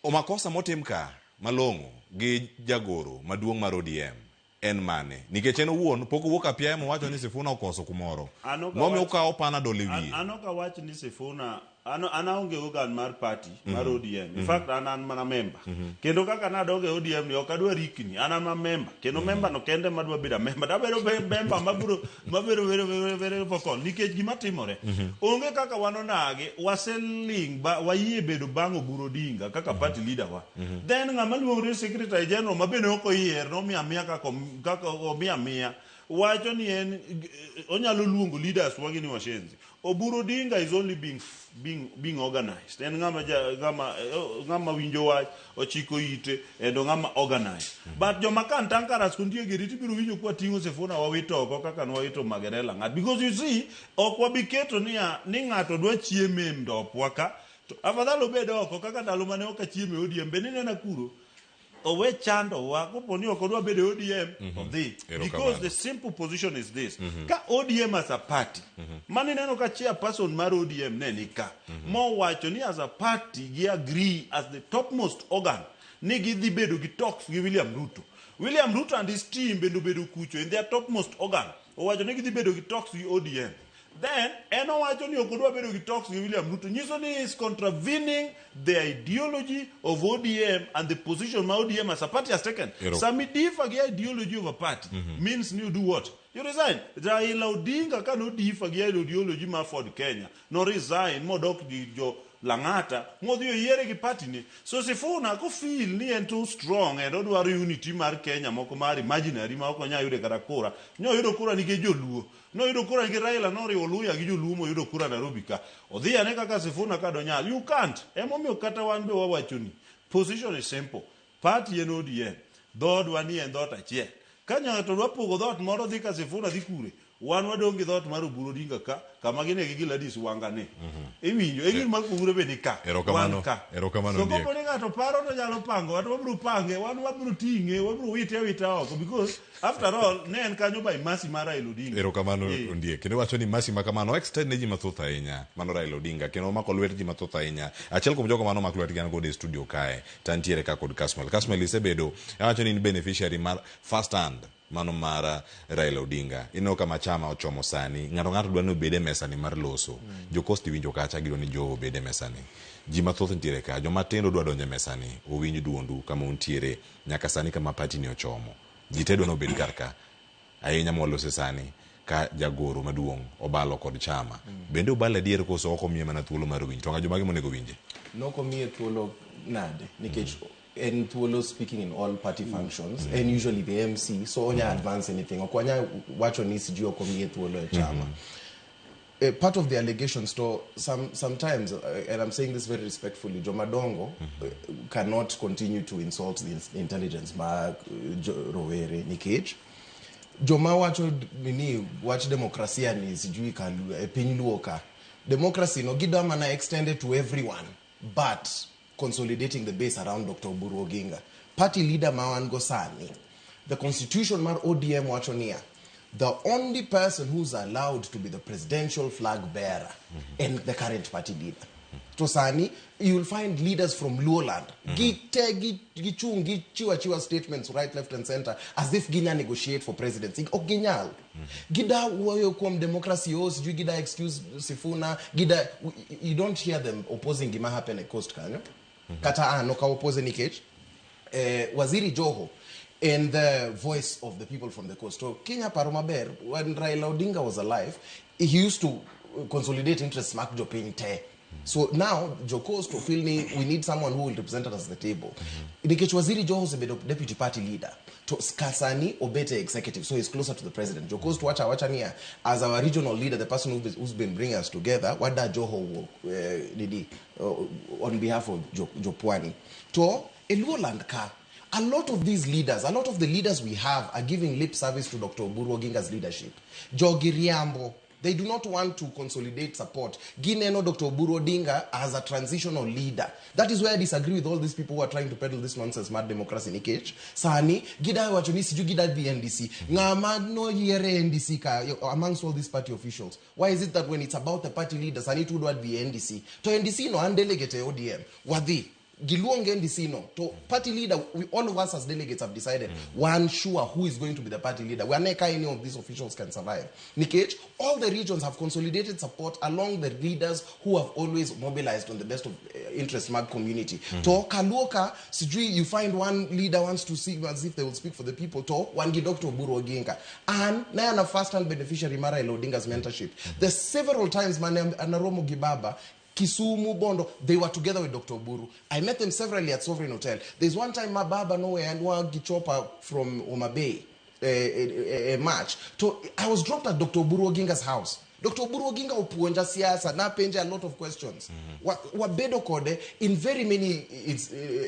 omakosa motim ka malongo gi jagoro maduong' mar ODM en mane nikech en owuon pok owuok apia wacho ni Sifuna okoso kumoro momi ukawo Panadol e wiye. Anoka wach ni Sifuna anaonge organ mar party mar ODM. In fact an mana member. Kendo kaka nadoge ODM ni ok adwa rikni. An ma member. Kendo member no kende madwa bedo member. Dabedo member mabiro very vocal nikech gima timore. Onge kaka wanonage waseling wayie bedo bango buro dinga kaka party leader wa. Then ngama luongre secretary general mabene ok oyier no miya kaka omiya wacho ni en onyalo luongo leaders wagi ni washenzi. Oburu dinga is only being organized. En ngama winjo wach ochiko ite endo ngama organized. But joma kan tankaras kuntie geriti biro winjo kwa tingo Sifuna wawito oko kaka nwawito Magerela ngat. Because you see ok wabiketo ni ngato dwa chieme mdopwa ka. Afadhalo bedo oko kaka ndalo mane ok chieme ODM benene na kuro. Owe chando wa koponi okodwa bedo ODM because the simple position is this. Ka ODM as a party mani neno ka chairperson mar ODM ne nika mo wacho ni as a party gi agree as the topmost organ ni gidhi bedo gi talks gi William Ruto and his team bedo kucho in their topmost organ owacho ni gidhi bedo gi talks gi ODM. Then eno wacho ni okodwa bedo gi talks gi William Ruto nyiso ni is contravening the ideology of ODM and the position my ODM as a party has taken. Sami differ gi ideology of a party means you do what? You resign. Raila Odinga ka no differ gi ideology ma Ford Kenya. No resign modok di jo Langata modhi yiere gi party ni. So Sifuna ko feel ni en too strong and odwaro unity mar Kenya moko mar imaginary ma ok nya yude kata kura. Nyo yudo kura ni ge joluo. No yudo kura gi Raila no riwo Luya gi joluo mo yudo kura Nairobi ka. Odhi ane kaka Sifuna ka donyal. You can't. Emomiyo kata wan be wawacho ni. Position is simple. Party en ODM. Dhood wani en dhoot achiel. Ka ng'ato dwa pogo dhoot moro dhi ka Sifuna dhi kure. Wan wadong gi dhoot mar Oburu Odinga ka kama gine gi Gladys Wanga ne. Iwinjo egin makure be ni ka. Erokamano So Ondiek. kopo ni ng'ato paro to nyalo pango wan wabiro pange wan wabiro ting'e wabiro wite awita oko because after all ne en kanyo by mercy mar Raila Odinga. Erokamano Ondiek. Kendo wacho ni mercy makamano extend ne ji mathoth ahinya mano Raila Odinga kendo mako lwet ji mathoth ahinya. Achiel kuom jogo mano mako lwet gan go e studio kae tantiere ka kod Kasmuel isebedo awacho ni in beneficiary mar first hand mano mara Raila Odinga. Ino kama chama ochomo sani ng'ato dwa no bede mesani mar loso. Jokosti winjo kacha giro ni jo bede mesani. Ji mathoth ntiere ka joma tindo dwa donje mesani owinj duondu kama untiere nyaka sani kama party ni ochomo. Ji tedo no bed karka ahinya molose sani ka jagoro maduong' obalo kod chama. Bende obalo adier koso oko miye mana thuolo mar winjo. To nga joma monego winje. Noko miye thuolo nade nikech en thuolo speaking in all party functions and usually the MC so onya advance anything okwanya wacho ni sijui oko miye thuolo e chama. Part of the allegations to sometimes and I'm saying this very respectfully Jomadongo cannot continue to insult the intelligence ma Rowere nikech Joma wacho nini watch demokrasia ni sijui kalu piny luo ka democracy no gidama na extended to everyone but consolidating the base around Dr. Oburu Oginga. Party leader Mawan Gosani. The constitution mar ODM wachonia. The only person who's allowed to be the presidential flag bearer and the current party leader. Tosani, you will find leaders from Luoland. Gichiwa statements right, left, and center as if Gina negotiate for presidency. Ginyal. Gida woyo kom democracy os, gida excuse Sifuna, gida you don't hear them opposing Gimaha Pentecost kanyo. Kata noka oppose Nikech. Waziri Joho and the voice of the people from the coast. So Kenya Paromaber, when Raila Odinga was alive, he used to consolidate interests Mark Jopin Te. So now, Jokos to feel we need someone who will represent us at the table. Nikech Waziri Joho is the deputy party leader. To Kasani Obete executive, so he's closer to the president. Jokos to Wachania as our regional leader, the person who's been bringing us together. What that Joho did on behalf of Jopwani. To Eluoland Ka. A lot of these leaders, a lot of the leaders we have are giving lip service to Dr. Oburu Oginga's leadership. Jogiriambo. They do not want to consolidate support. Gineno Dr. Oburu Odinga as a transitional leader. That is where I disagree with all these people who are trying to peddle this nonsense, mad democracy in Ikech. Sani, Gida Wachonisi, Gida the NDC. Ngamagno yere NDC ka amongst all these party officials. Why is it that when it's about the party leaders, Sani to do at the NDC? To NDC no, and delegate ODM. Wadi. Giluonge NDC no. To party leader, all of us as delegates have decided one sure who is going to be the party leader. We are not any of these officials can survive. Nikech, all the regions have consolidated support along the leaders who have always mobilized on the best of interest mag community. To Kaluoka, Sijui, you find one leader wants to see as if they will speak for the people. To one Dr. Oburu Oginga. And na a first-hand beneficiary Mara Odinga's mentorship. There's several times Anaromo Gibaba, Kisumu, Bondo, they were together with Dr. Oburu. I met them severally at Sovereign Hotel. There's one time Mababa nowhere and one Gichopa from Oma Bay, a match. So I was dropped at Dr. Oburu Oginga's house. Dr. Oburu Oginga upuonja siasa na penja a lot of questions. Wabedo kode in very many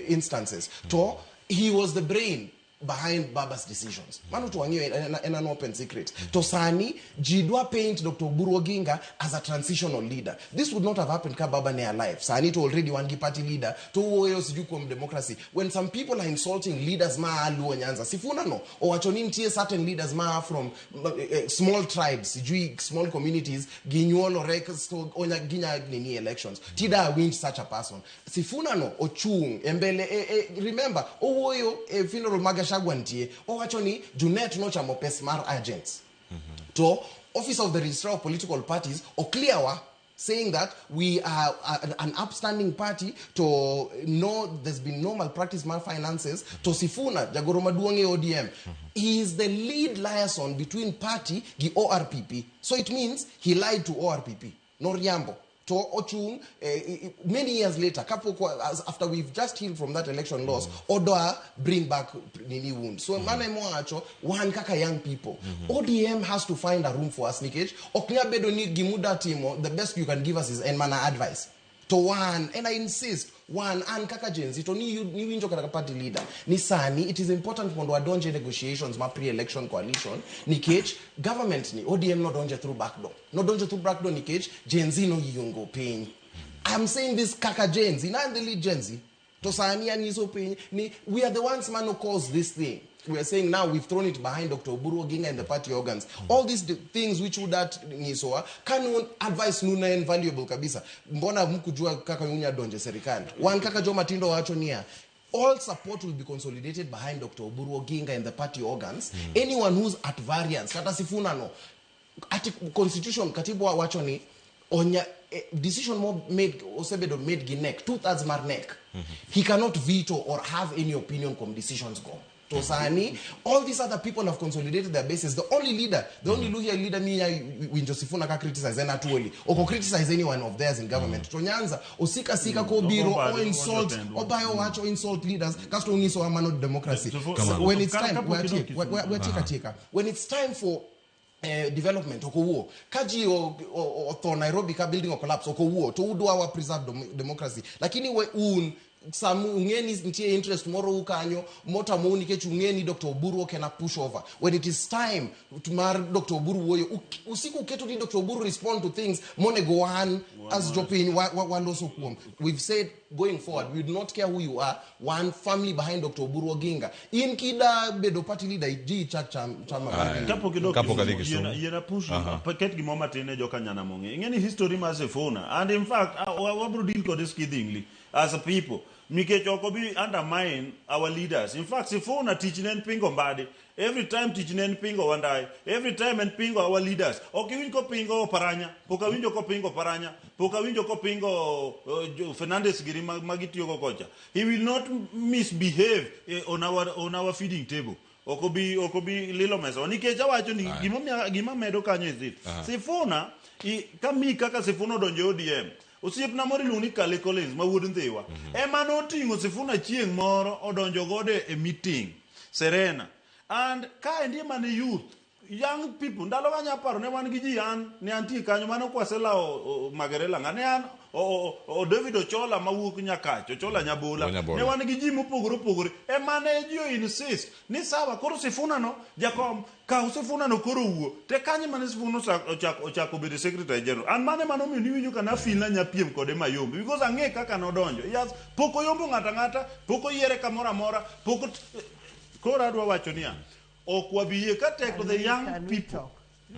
instances. To he was the brain behind Baba's decisions. Manu tuwangiwe an open secret. Tosani, Jidwa paint Dr. Oburu Oginga as a transitional leader. This would not have happened ka Baba ne alive. Sani to already wangi party leader, to uweyo sijukom democracy. When some people are insulting leaders maa luo nyanza, sifuna no, o wachonin tie certain leaders maa from small tribes, sijui small communities, ginyuolo records, onya ginya nini elections. Tida win such a person. Sifuna no, ochung, embele, remember, uweyo funeral maga Shagwantie, or actually, Junet no chamope smart agents. To Office of the Registrar of Political Parties, or Clearwa, saying that we are an upstanding party to know there's been no malpractice, malfinances, to Sifuna, Jagoromaduange ODM. He is the lead liaison between party, the ORPP. So it means he lied to ORPP, no Riambo. To Ochung, many years later, after we've just healed from that election loss, Odoa bring back Nini wound. So, one kaka young people. ODM has to find a room for us, Nikech. Oknya bedo ni gimuda timo, the best you can give us is enmana advice. To one, and I insist, one, and kaka jenzi, to ni winjo kaka party leader. Ni sani, it is important when we donje negotiations, ma pre-election coalition, Nikech, government ni, ODM no donje through backdoor. No donje through backdoor, Nikech, jenzi no yungo pain. I'm saying this kaka jenzi, na the lead jenzi. To sani and niso pain, we are the ones man who caused this thing. We are saying now we've thrown it behind Dr. Oburu Oginga and the party organs. All these things which would that nisoa can advice nuna invaluable kabisa. Mbona mkujua kaka yunya donje serikali. One kaka jo matindo wacho nia. All support will be consolidated behind Dr. Oburu Oginga and the party organs. Anyone who's at variance, kata sifuna no. Constitution katibu wacho ni onya decision made Osebedo made ginek 2/3 marnek. He cannot veto or have any opinion come decisions go. Tosani, all these other people have consolidated their bases. The only leader, the only leader when Josefuna ka criticize and atuoli or criticize anyone of theirs in government. Tonyanza, osika sika ko biro or insult or bio watch or insult leaders. Kasto uniso amano democracy. When it's time, when it's time for development okowo kaji o Nairobi ka building o collapse okowo to do our preserve democracy lakini we some ungeni ntie interest moro ukanyo mota muuni kechu ungeni Dr. Oburu can push over when it is time to mar Dr. Oburu woyo usiku ketu ni Dr. Oburu respond to things mone go on as jopin waloso kuom. We've said going forward we do not care who you are, one family behind Dr. Oburu Oginga in kida bedo party leader ji chama kapo kidogo yena push paket gimoma tene joka nyana monge ngeni history mazefona and in fact wabru deal ko this kidingly as a people Mike Chokobi undermine our leaders. In fact, Sifona teaching and pingo mbadi. Every time teaching and pingo one day. Every time and pingo our leaders. Okay, winko pingo paranya. Poka winjo ko pingo paranya. Poka winjo ko pingo Fernandez giri magiti yoko kocha. He will not misbehave on our feeding table. Okobi lilo mesa. Onikeja wacho ni gima medo kanyo is it. Sifona kami kaka Sifona donje ODM. osiepna moro iluongo ni Kale Collins ma wuod Ndhiwa ema noting'o Sifuna chieng' moro odonjo godo e meeting Serena and kaendi mane youth young people ndalo wanya paro ne wan gi ji an ne antie kanyo mano kwasela Magerela ngane an David Ochola mawuok Nyakacho Ochola Nyabola ne wan gi ji mopogore e mane ji insist ni sawa koro Sifuna no jakom ka Sifuna no koro wuo te kanye mane Sifuna ochako bedo secretary general an mane mano mi winjo kana fila nyapiem kode mayombe because ang'e kaka nodonjo yes poko yombo ngata poko yiere kamora mora poko koro adwa wacho niya okwabiye ka teko the young people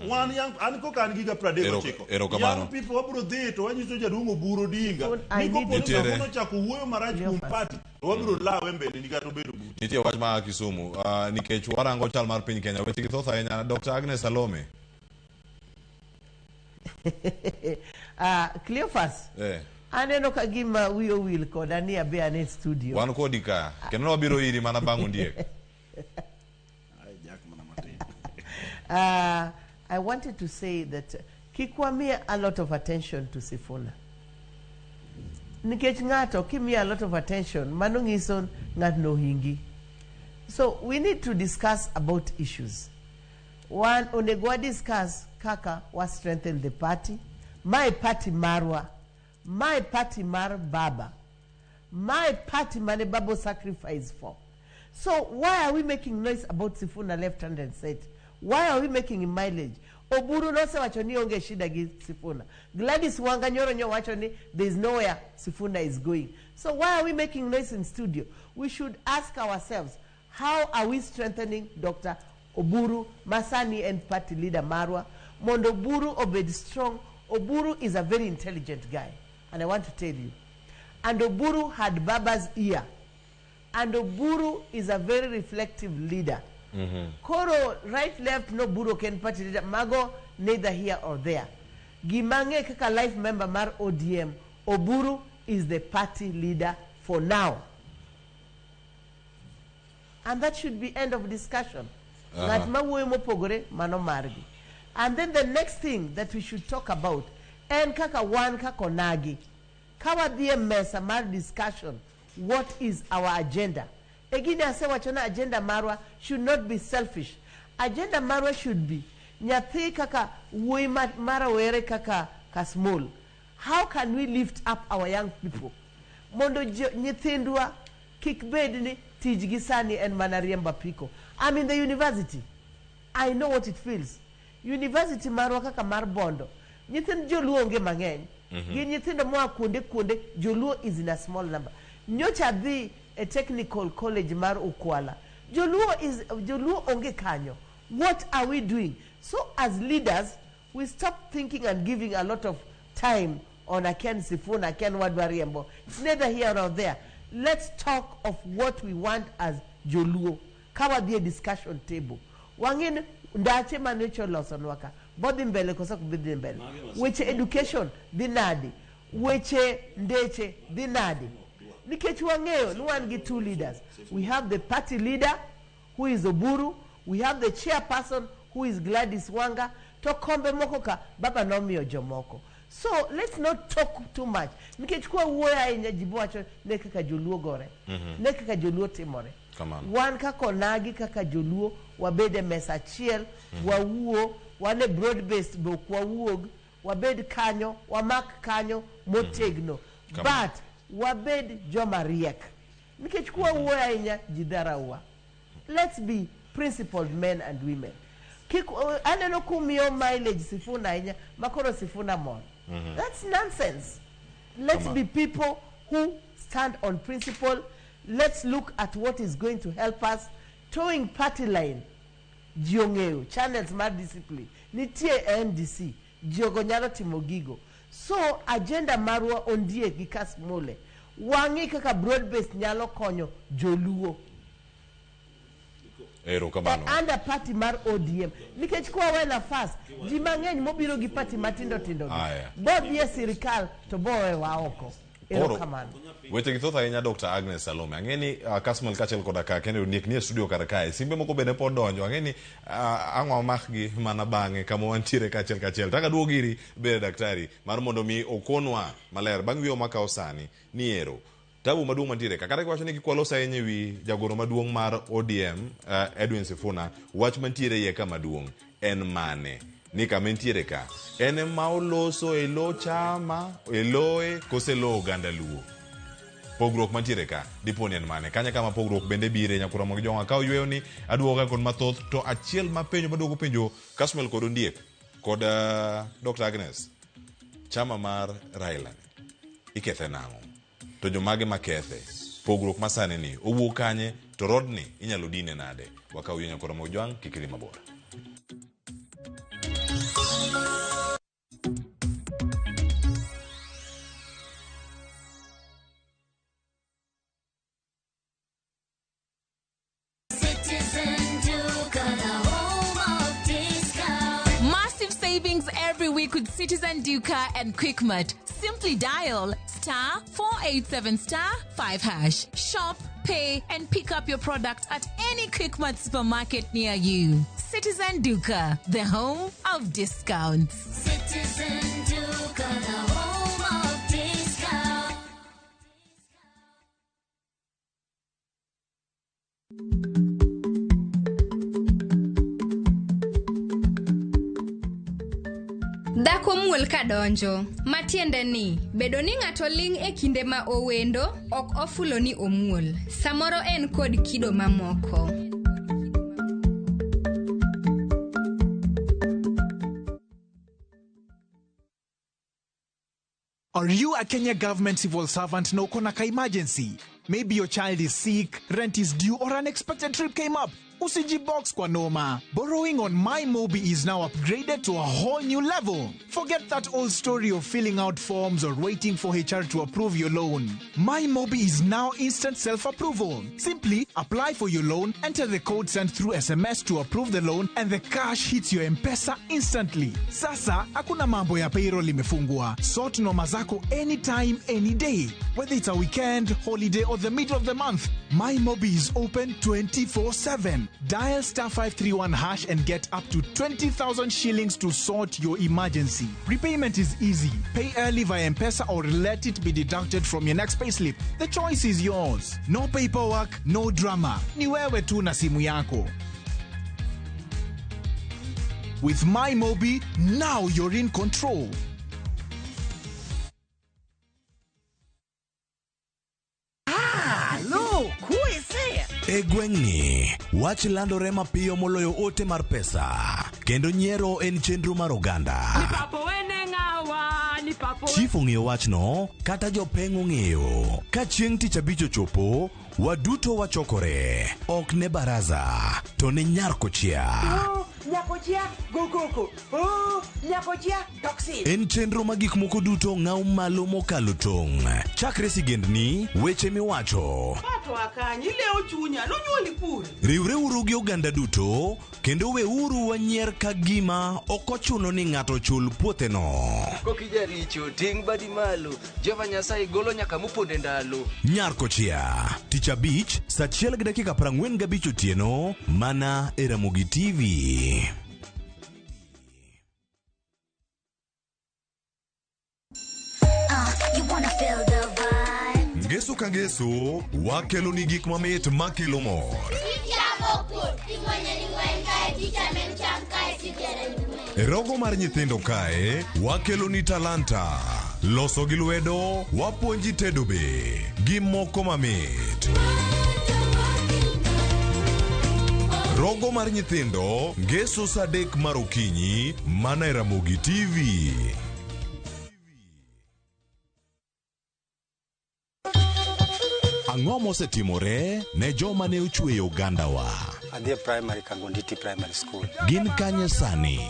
one young anko kan giga pradego chiko young people wabro dhi to wanyiso jaduong' Oburu Odinga niko pono chako wuoyo marach kuom party to wabro lawe mbele ni gato bedo buti nitie wach ma Kisumu nikech warango chal mar piny Kenya weche githoth ahinya Dr. Agnes Salome Cleophas aneno ka gima wiyo wil koda ni abe ane studio wan kodi ka kendo wabiro iri mana bang' Ondiek I wanted to say that kikwamia a lot of attention to Sifuna. Nikech ngato kimia a lot of attention mano ngiso ngat no hingi. So we need to discuss about issues. One onegwa discuss kaka was strengthen the party. My party marwa. My party mar baba. My party mane babo sacrifice for. So why are we making noise about Sifuna left hand and right? Why are we making mileage? Oburu no se wacho ni onge shida gi Sifuna. Gladys Wanga nyoro nyo wacho ni there is nowhere Sifuna is going. So why are we making noise in studio? We should ask ourselves, how are we strengthening Dr. Oburu, Masani and party leader Marwa? Mondo Oburu obed strong. Oburu is a very intelligent guy. And I want to tell you. And Oburu had Baba's ear. And Oburu is a very reflective leader. Koro right left no Buru can party leader mago neither here or there. Gimange kaka life member mar ODM Oburu is the party leader for now. And that should be end of discussion. And then the next thing that we should talk about and kaka one kako nagi kawa mesa mar discussion what is our agenda. Again, I say wachona agenda marwa should not be selfish. Agenda marwa should be nyathi kaka wui mara were kaka Kasmuel. How can we lift up our young people? Mondo nyithindwa kikbedni tijgisani and manariemba piko. I'm in the university. I know what it feels. University marwa kaka mar bondo. Nyithind joluo onge mang'eny. Gi nyithindo moa kuonde joluo is in a small number. Nyocha dhi a technical college mar Ukwala. Joluo onge kanyo. What are we doing? So as leaders, we stop thinking and giving a lot of time on Aken Sifuna, Aken Wadwariembo. It's neither here nor there. Let's talk of what we want as Joluo. Kawa be a discussion table. Wangin ndache manecho losonwaka. Bodi mbele kosa kubidi mbele. Weche education dinadi. Weche ndeche dinadi. Nikechwangeo, no one get two leaders. We have the party leader, who is Oburu. We have the chairperson, who is Gladys Wanga. Tokombe mokoka, baba nomi ojomoko. So let's not talk too much. Nikechukua uoya inye jibuacho nekaka joluo gore. Nekaka joluo timore. One kako nagi kaka joluo wabede mesachiel wauo wane broad based bokwa uog wabed kanyo wamak kanyo motegno. But wabed joma riek. Nikechukua uoya inya jidarawa. Let's be principled men and women. Aneno kumio mileage Sifuna inya makoro Sifuna mon. That's nonsense. Let's be people who stand on principle. Let's look at what is going to help us. Towing party line, Jiongeo, channels mar discipline, nitie NDC, Jiogonyalo Timogigo. So agenda marwa Ondiek gi Kasmuel. Wangi kaka broad based nyalo konyo joluo. Under party mar ODM. Nikechukua wena fast. Jimangeny mobiro gi party matindo tindo. Bob ye sirikal to bowe waoko. Erokamano. Weche githoth ahinya Dr. Agnes Salome. Ang'eni Kasmuel kachel koda ka kendo Ondiek nie studio kar kae. Simbe moko bende pod donjo. Ang'eni ang'o makgi mana bang'e kama wantiere kachel. Taka duogo giri bere daktari mar mondo mi okonwa maler bang' wiyo makao sani ni ero. Tabu maduong' mantiere ka kata kiwacho ni kikwalo sayenye ewi jagoro maduong' mar ODM Edwin Sifuna, wach mantiere iye ka maduong' en mane? Ni kama entiere ka en ma oloso elo chama eloe kose lo oganda luo. Pogruok mantiere ka diponi en mane? Kanya kama pogruok bende bire nyakura mag jonga ka oyweyo ni aduoga kon mathoth to achiel mapenjo maduogo penjo Kasmuel kod Ondiek kod Dr. Agnes. Chama mar Raila ikethe nang'o? To jomage makethe? Pogruok masane ni owuok kanye? To rodni inyalo dine nade? Wakau yo nyakura mag jonga kikiri mabor. Every week with Citizen Duca and Quickmart. Simply dial *487*5#. Shop, pay, and pick up your product at any Quickmart supermarket near you. Citizen Duca, the home of discounts. Citizen Duca, the home of discounts. Dhako muol kadonjo, matiende ni, bedo ni ng'ato ling' e kinde ma owendo, ok ofulo ni omuol. Samoro en kod kido mamoko. Are you a Kenya government civil servant no konaka emergency? Maybe your child is sick, rent is due, or unexpected trip came up. Usiji box kwa noma. Borrowing on MyMobi is now upgraded to a whole new level. Forget that old story of filling out forms or waiting for HR to approve your loan. MyMobi is now instant self-approval. Simply apply for your loan, enter the code sent through SMS to approve the loan, and the cash hits your M-Pesa instantly. Sasa, hakuna mambo ya payroll imefungwa. Sort noma zako anytime, any day. Whether it's a weekend, holiday, or the middle of the month, MyMobi is open 24/7. Dial *531# and get up to 20,000 shillings to sort your emergency. Repayment is easy. Pay early via M-Pesa or let it be deducted from your next payslip. The choice is yours. No paperwork, no drama. Ni wewe tu na simu yako. With MyMobi, now you're in control. E gweng'ni, wach landore mapiyo moloyo ote mar pesa. Kendo nyiero en chenro mar oganda. Chief ong'eyo wachno, kata jopeng' ong'eyo. Ka chieng' tich abich ochopo, waduto wachokore. Ok ne baraza, to ne nyarkochia. Nyakochia, gokoko. Nyakochia, toxin. En chenro ma gik moko duto ng'aw malo mokalo tong'. Chakre sigendni, weche miwacho. Kato akanyi leo chunya, nonyuoli pure. Riwre uru gi oganda duto, kendo we uru wanyier ka gima ok ochuno ni ng'ato chul puotheno. Kokija richo, ting' badi malo. Jehova Nyasaye golo nyaka moponde ndalo. Nyarkochia, tich abich, saa 1:45 otieno, mana e Ramogi TV. You wanna feel the vibe. Ngeso ka ngeso, wakelo ni gik mamit makelo mor. E rogo mar nyithindo kae, wakelo ni talanta. Loso gi lwedo, wapuonji tedo be. Gi moko mamit. Rogo mar nyithindo, ngeso saa 3 mar okinyi, mana e Ramogi TV. Ang'o mosetimore ne joma ne ochweyo ogandawa? Adhi primary Kangonditi Primary School. Gin kanye sani?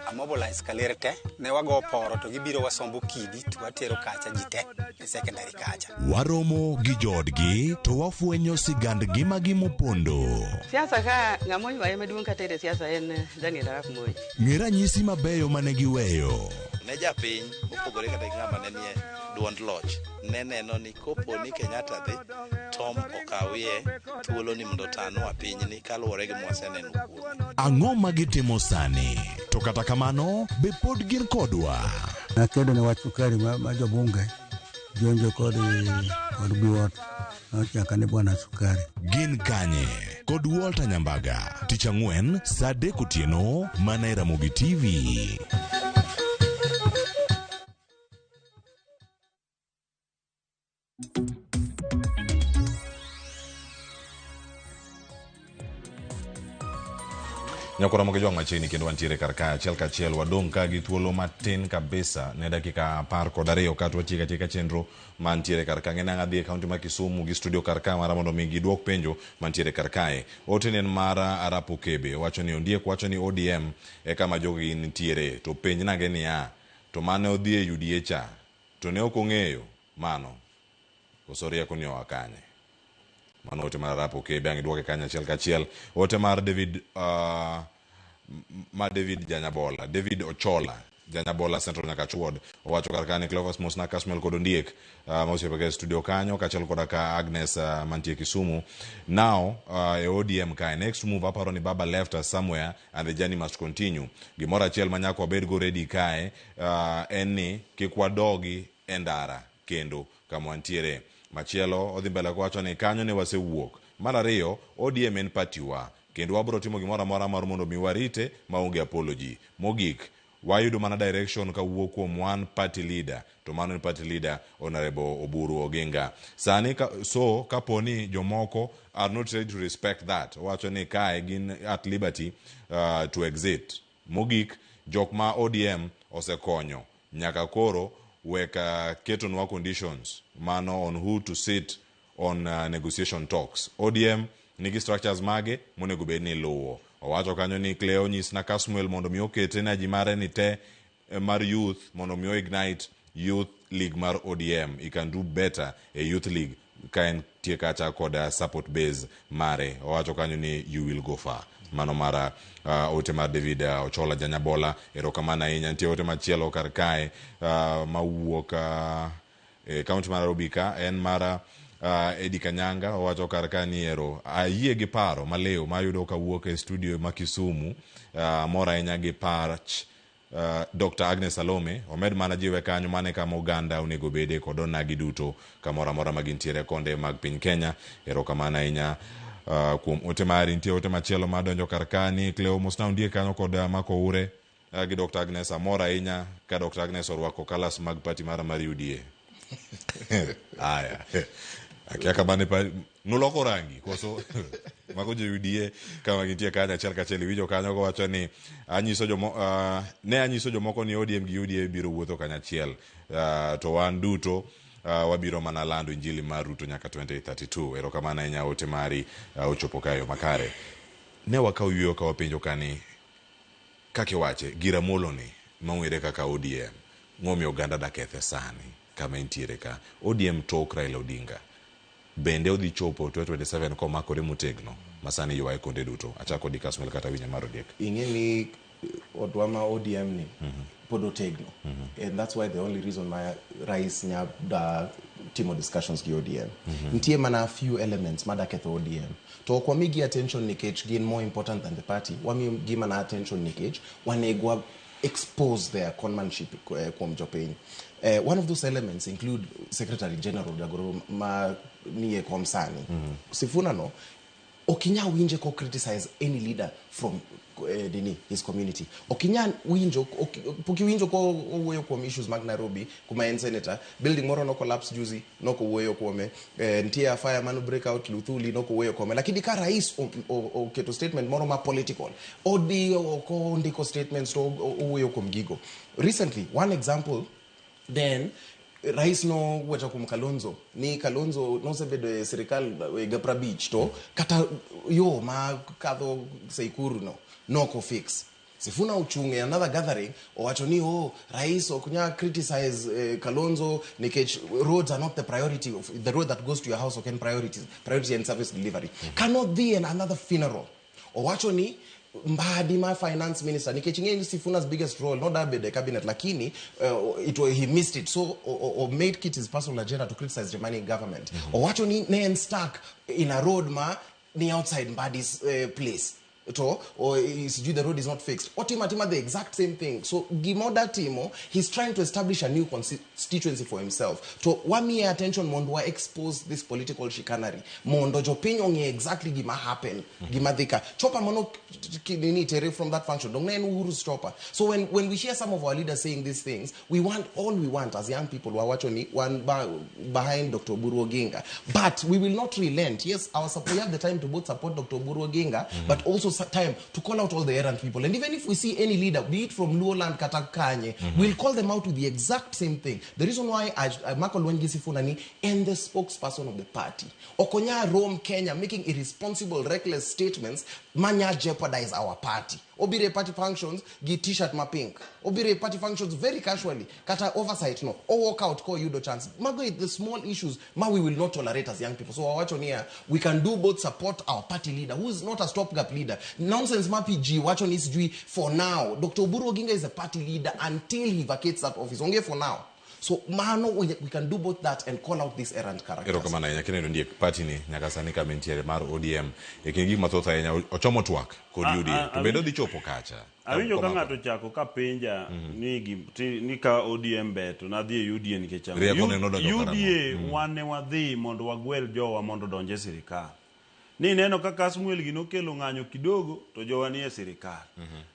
Amobilize kalere te, ne wago poro to gibiro wasombo kidi to watero kacha jite e secondary kacha. Waromo gi jodgi to wafuenyo sigandgi magimopondo. Siasa ka ng'amo ywaye maduong' katere siasa en Daniel Arap Moi. Ng'e ranyisi mabeyo mane giweyo. ne japiny mopogore kata gi ng'ama ne nie duond loch ne neno ni kopo ni Kenyatta dhi Tom okawie thuolo ni mondo tanwa pinyni kaluwore gi mwaseneno kuome. Ang'o ma gitimo sani? To kata kamano, be pod gin kodwa? Nakedo ne wach sukari ma jobunge jonjo kod buot nochaka ni bwana sukari. Gin kanye? Kod Walter Nyambaga. Tich Ang'wen, saa 3 otieno, mana e Ramogi TV. Nyakora moge jwang' machiegni kendo wantiere karka achiel kachiel wadong' ka gi thuolo matin kabisa ne dakika 12 ka watieka chenro mantiere karka. Ng'e nang'a dhi e kaunti ma Kisumu gi studio karka mara mondo mi giduok penjo mantiere karkae. Ote nen mara Arapo Kebe wacho ni Ondiek wacho ni ODM e kama jogi nitiere, to penj nage niya, to mane odhi e UDA cha to ne ok ong'eyo mano koso rieko ni oa kanye. Mano ote mar Arapo Kebe, ang' duoke kanya achiel kachiel. Ote mar David Janyabola, David Ochola Janyabola Central Nyakachuod owacho karkani Cleophas Mosna Kasmuel kod Ondiek mosepeke studio kanyo kachiel koda ka Agnes mantie Kisumu. Now a ODM kai next move aparo ni Baba left us somewhere and the journey must continue. Gimora achiel manyako abed go ready kae en ni kik wadogi endara kendo kama wantiere. Machielo odhi mbele kwacho ni kanyo ne wasewuok. Mar ariyo, ODM en partiwa kendo wabro timo gimoro amora mar mondo mi warite maonge apology. Mogik, wayudo mana direction ka wuok kuom one party leader, to mano ni party leader Honorable Oburu Oginga. Sani so kaponi jomoko are not ready to respect that, wacho ni kae gin at liberty to exit. Mogik, jok ma ODM osekonyo nyaka koro weka ketonwa conditions mano on who to sit on negotiation talks. ODM nigi structures mage monego bed ni luwo. Owacho kanyo ni Cleo nyis na Kasmuel mondo mi okete na ji mare ni te mar youth mondo mi ignite youth league mar ODM. He can do better a youth league kaen tie kacha koda support base mare. Owacho kanyo ni you will go far. Mano mara ote mar David Ochola Janyabola. Erokamana ahinya. Nitie ote machielo kar kae mawuok kaunti mar Robika en mara Edi Kanyanga. Owacho karka ni ero ayie gi paro maleo mayudo kawuok e studio ma Kisumu mora ahinya gi parch Dr. Agnes Salome. Omed mana jiwe kanyo mane kama Uganda onego bede kod onagi duto kamora mora magintiere konde mag piny Kenya. Erokamana ahinya kuom ote mari. Nitie ote machielo madonjo karkani Cleo Mosna Ondiek kanyo kod Mcoure gi Dr. Agnes. Amora ahinya ka Dr. Agnes orwako kalas mag party mara mar UDA. Aya akiaka bane pa noloko rangi koso mago jo UDA kama gintie kanya achiel kachiel winjo kanyo go wacho ni anyiso jomoko ni ODM gi UDA biro wuotho kanya achiel to wan duto wabiro mana lando injili mar Ruto nyaka 2032. Erokamana ahinya ote mari ochopo kayo makare. Ne wakaw yuyo ka wapenjo kani kake wache gira moloni mawere kaka ODM ngomi Uganda da kethe sani kama intiere ka ODM tok Raila Odinga bende odhi chopo 2027 komakore motegno masani yuaye konde duto. Achako di Kasmuel kata winya mar Ondiek. Ing'e ni odwama ODM ni pod otegno, and that's why the only reason my rais nyada timo discussions gi ODM nitie mana a few elements madaketho ODM to kwa migi attention nikech gin more important than the party. Wami gi mana attention nikech wanegwa expose their conmanship kuom jopiny. One of those elements include Secretary General Jagoro ma niye komsani. Sifuna no okinya winje ko criticize any leader from his community. Okinya winjo puki winjo ko wuoyo kuom issues mag Nairobi kuma en senator building moro no collapse juzi no ko wuoyo kuome ntia fire man breakout Luthuli no ko wuoyo kuome, lakini ka rais o keto statement moro ma political odi ko ndiko statements to wuoyo kuom gigo. Recently one example then rais no wacha kum Kalonzo ni Kalonzo no sebedo serikal Gapra Beach to kata yo ma kadho Seikuru no ko fix. Sifuna uchunge another gathering owacho ni rais okunya criticize Kalonzo nikech roads are not the priority of the road that goes to your house. Okay, priority and service delivery cannot be another funeral. Owacho ni Mbadi my finance minister nikech ingeni Sifuna's biggest role not that the cabinet lakini he missed it so or made it his personal agenda to criticize the Germany government or watch on and stuck in a road ni outside Mbadi's place or the road is not fixed. Otima the exact same thing. So Gimoda Timo, he's trying to establish a new constituency for himself. To wami attention Mondo expose this political chicanery. Mondo jopinyo exactly gima happen. Gima dika. Chopa mono nini tere from that function. Don't know who stopper. So when we hear some of our leaders saying these things, all we want as young people who are watching one behind Dr. Oburu Oginga. But we will not relent. Yes, we have the time to both support Dr. Oburu Oginga, but also time to call out all the errant people. And even if we see any leader, be it from Luoland, Katakanye, we'll call them out with the exact same thing. The reason why Michael Wengi and the spokesperson of the party, Okonya Rome, Kenya, making irresponsible, reckless statements, manya jeopardize our party. Obire party functions, give t-shirt ma pink. Obire party functions very casually. Kata oversight no. Or walk out, call you the chance. Mago the small issues, we will not tolerate as young people. So watch on here, we can do both support our party leader, who is not a stopgap leader. Nonsense MPG, watch on his for now. Dr. Oburu Oginga is a party leader until he vacates that office. Only for now. So we can do both that and call out these errant characters. Ero kamana nyakine Ondiek party ni nyakasani ka mentiere mar ODM ekingi mathoth ahinya ochomo twak kod UDA to bedo dhi chopo kacha. Awinjo ka ng'ato chako ka penja ni ka ODM beto na dhi e UDA nikech UDA wane wadhi mondo wagwel jowa mondo donje sirikal. Ni neno ka Kasmuel gino kelo ng'anyo kidogo to jowa ni e sirikal.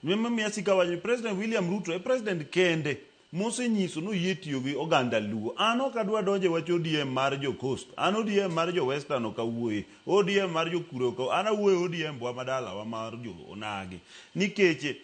Miya sikawa President William Ruto e president kende Mose nyiso no yetiyo gi oganda luo. Ano kadwa donje wach ODM mar jo Coast. Ano ODM mar jo Western okawuoye. ODM mar jo Kure okaw. Ana wuoye ODM bwa madala wa mar jo onagi. Nikeche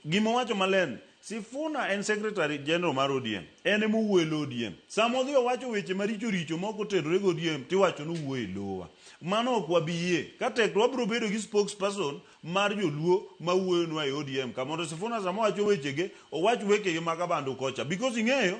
gimo wacho malen Sifuna en secretary general mar ODM. En emo wuoye ODM. Samodhi wacho weche maricho richo moko terore go ODM tiwacho no wuoye lowa. Mano ok wabiye. Kata to wabro bedo gi spokesperson mar joluo ma wuoyo nwa e ODM. Kamondo Sifuna samo wacho wechege, owacho wechege makabando kocha. Because ing'eyo,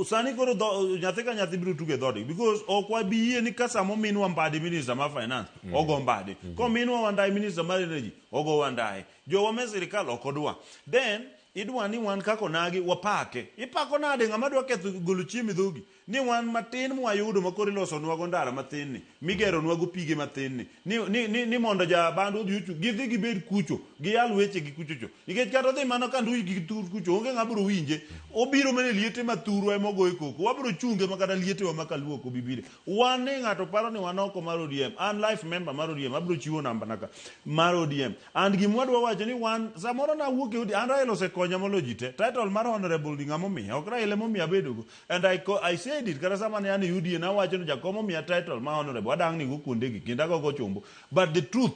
sani koro nyathi ka nyathi biro tuge dhodi. Because ok wabiye ni ka samo minwa Mbadi minister mar finance, ogo Mbadi. Ko minwa Wandai minister mar energy, ogo Wandai. Jowa me sirikal ok odwa. Then idwa ni wan kako nagi wapake. Ipako nade ng'ama dwa ketho golo chiemo dhogi. Ni wan matin mwayudo makori loso nwago ndara matin ni. Migero nwago pige matin ni. Ni mondo ja bando odhi uchu. Gidhi gibed kucho. Giyal weche gi kuchocho. Nikech kata dhi mano ka nduyi gi tur kucho. Onge ng'abro winje. Obiro mene liete maturu emo goy koko. Wabro chunge makata liete wa makaluoko bibire. Wan ni ng'ato paro ni wanoko mar ODM. An life member mar ODM. Abro chiwo namba naka mar ODM. And gimwadwa wacho ni wan samoro na wuok e ODM. An Raila osekonya molo jite. Title mar honorable ni ng'amo miya. Ok Raila mo miya bedogo. And I say it kara sama ne ani UDA na wacho no jakomo miya title ma honorable adang ni go kuonde gi kinda go chumbo but the truth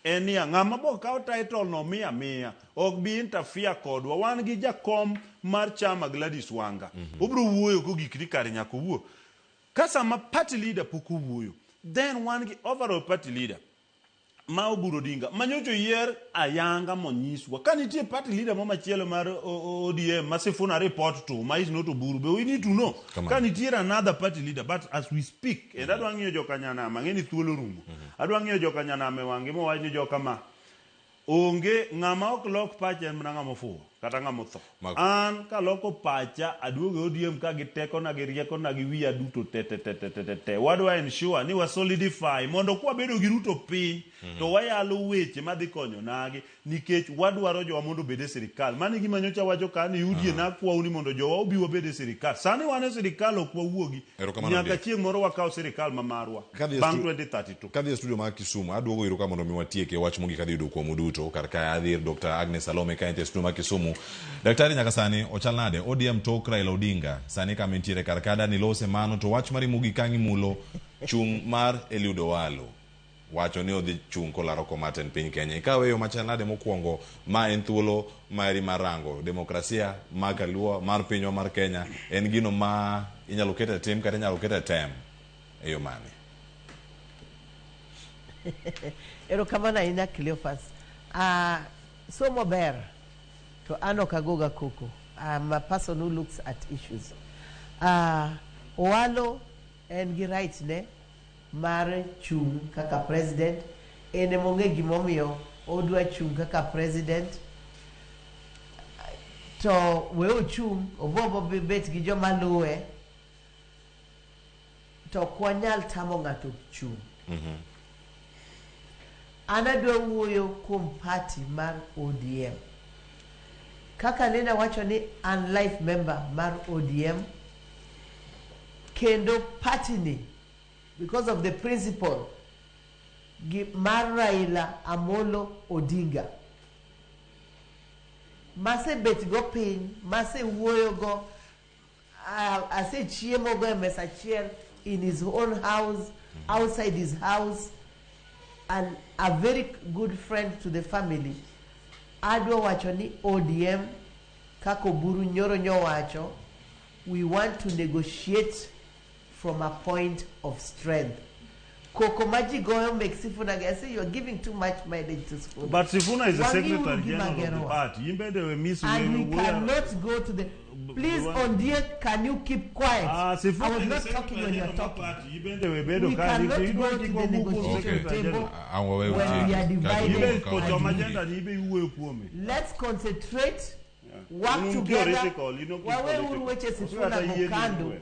en ya ng'ama bo kawo title no miya ok bi interfere kodwa wan gi jakom mar chama Gladys Wanga obro wuoyo ko gikri kare nyako wuo ka sama party leader poko wuoyo then wan gi overall party leader ma Oburu Odinga manyocho yier ayanga monyiswa kanitie party leader mo machielo mar ODM Masifuna report to ma is not Oburu but we need to know kanitie another party leader but as we speak and adwa ng'iyo jokanyana mang'eni thuolo rumo adwa ng'iyo jokanyana me wange mo wach ni jokama onge ng'ama ok lok pache en mana ng'ama ofuwo kata ng'ama otho an kaloko pacha aduogo ODM ka gi teko na gi rieko na gi wiya duto te wadwa ensure ni wa solidify mondo kwa bedo gi Ruto piny to wayalo weche madhi konyo nagi nikech wadwaro jowa mondo bede sirikal mani gima nyocha wacho ka ni UDA na kwau ni mondo jowa obiwa bede sirikal sani wane sirikal ok wawuogi nyaka chieng' moro wakaw sirikal ma marwa bang 2032 kadhi studio ma Kisumu aduogo iruka mondo mi watieke wach mogi kadhi yudo kuom duto karka adhir Dr. Agnes Salome kainte studio ma Kisumu daktari nyaka sani ochal nade ODM tok Raila Odinga sani kama entiere karkada ni lose mano to wach mari mugi kangi mulo chung mar Eliud Owalo wacho ni odhi chung kolaro komaten piny Kenya ikawe yo machal nade mokwongo ma en thuolo mari marango demokrasia magaluo mar pinywa mar Kenya en gino ma inyalo kete tim kata inyalo kete tem e yo mane ero kamana ina Cleophas somo ber to ano kagoga koko. I'm a person who looks at issues. Owalo en gi right ne mare chung kaka president ene monge gimomiyo odwa chung kaka president to we ochung obobo bet gi joma luwe to kwanyal tamo ng'ato chung. Anadwa wuoyo kuom party mar ODM. Kaka nena wacho ni an life member mar ODM kendo party ni because of the principle mar Raila Amolo Odinga. Mase bet go piny, mase wuoyo go, ase chiemo go mesa chiel in his own house, outside his house, and a very good friend to the family. Adwa wacho ni ODM, kako buru nyoro nyowacho, we want to negotiate from a point of strength. Koko maji goyo make Sifuna, I say you are giving too much mileage to Sifuna. But Sifuna is the secretary general of the party. And we cannot go to the... Please, Ondiek, can you keep quiet? I was not talking when you are talking. We cannot go to the negotiation table when we are divided. Let's concentrate, work together. Wawe uruweche Sifuna mukando,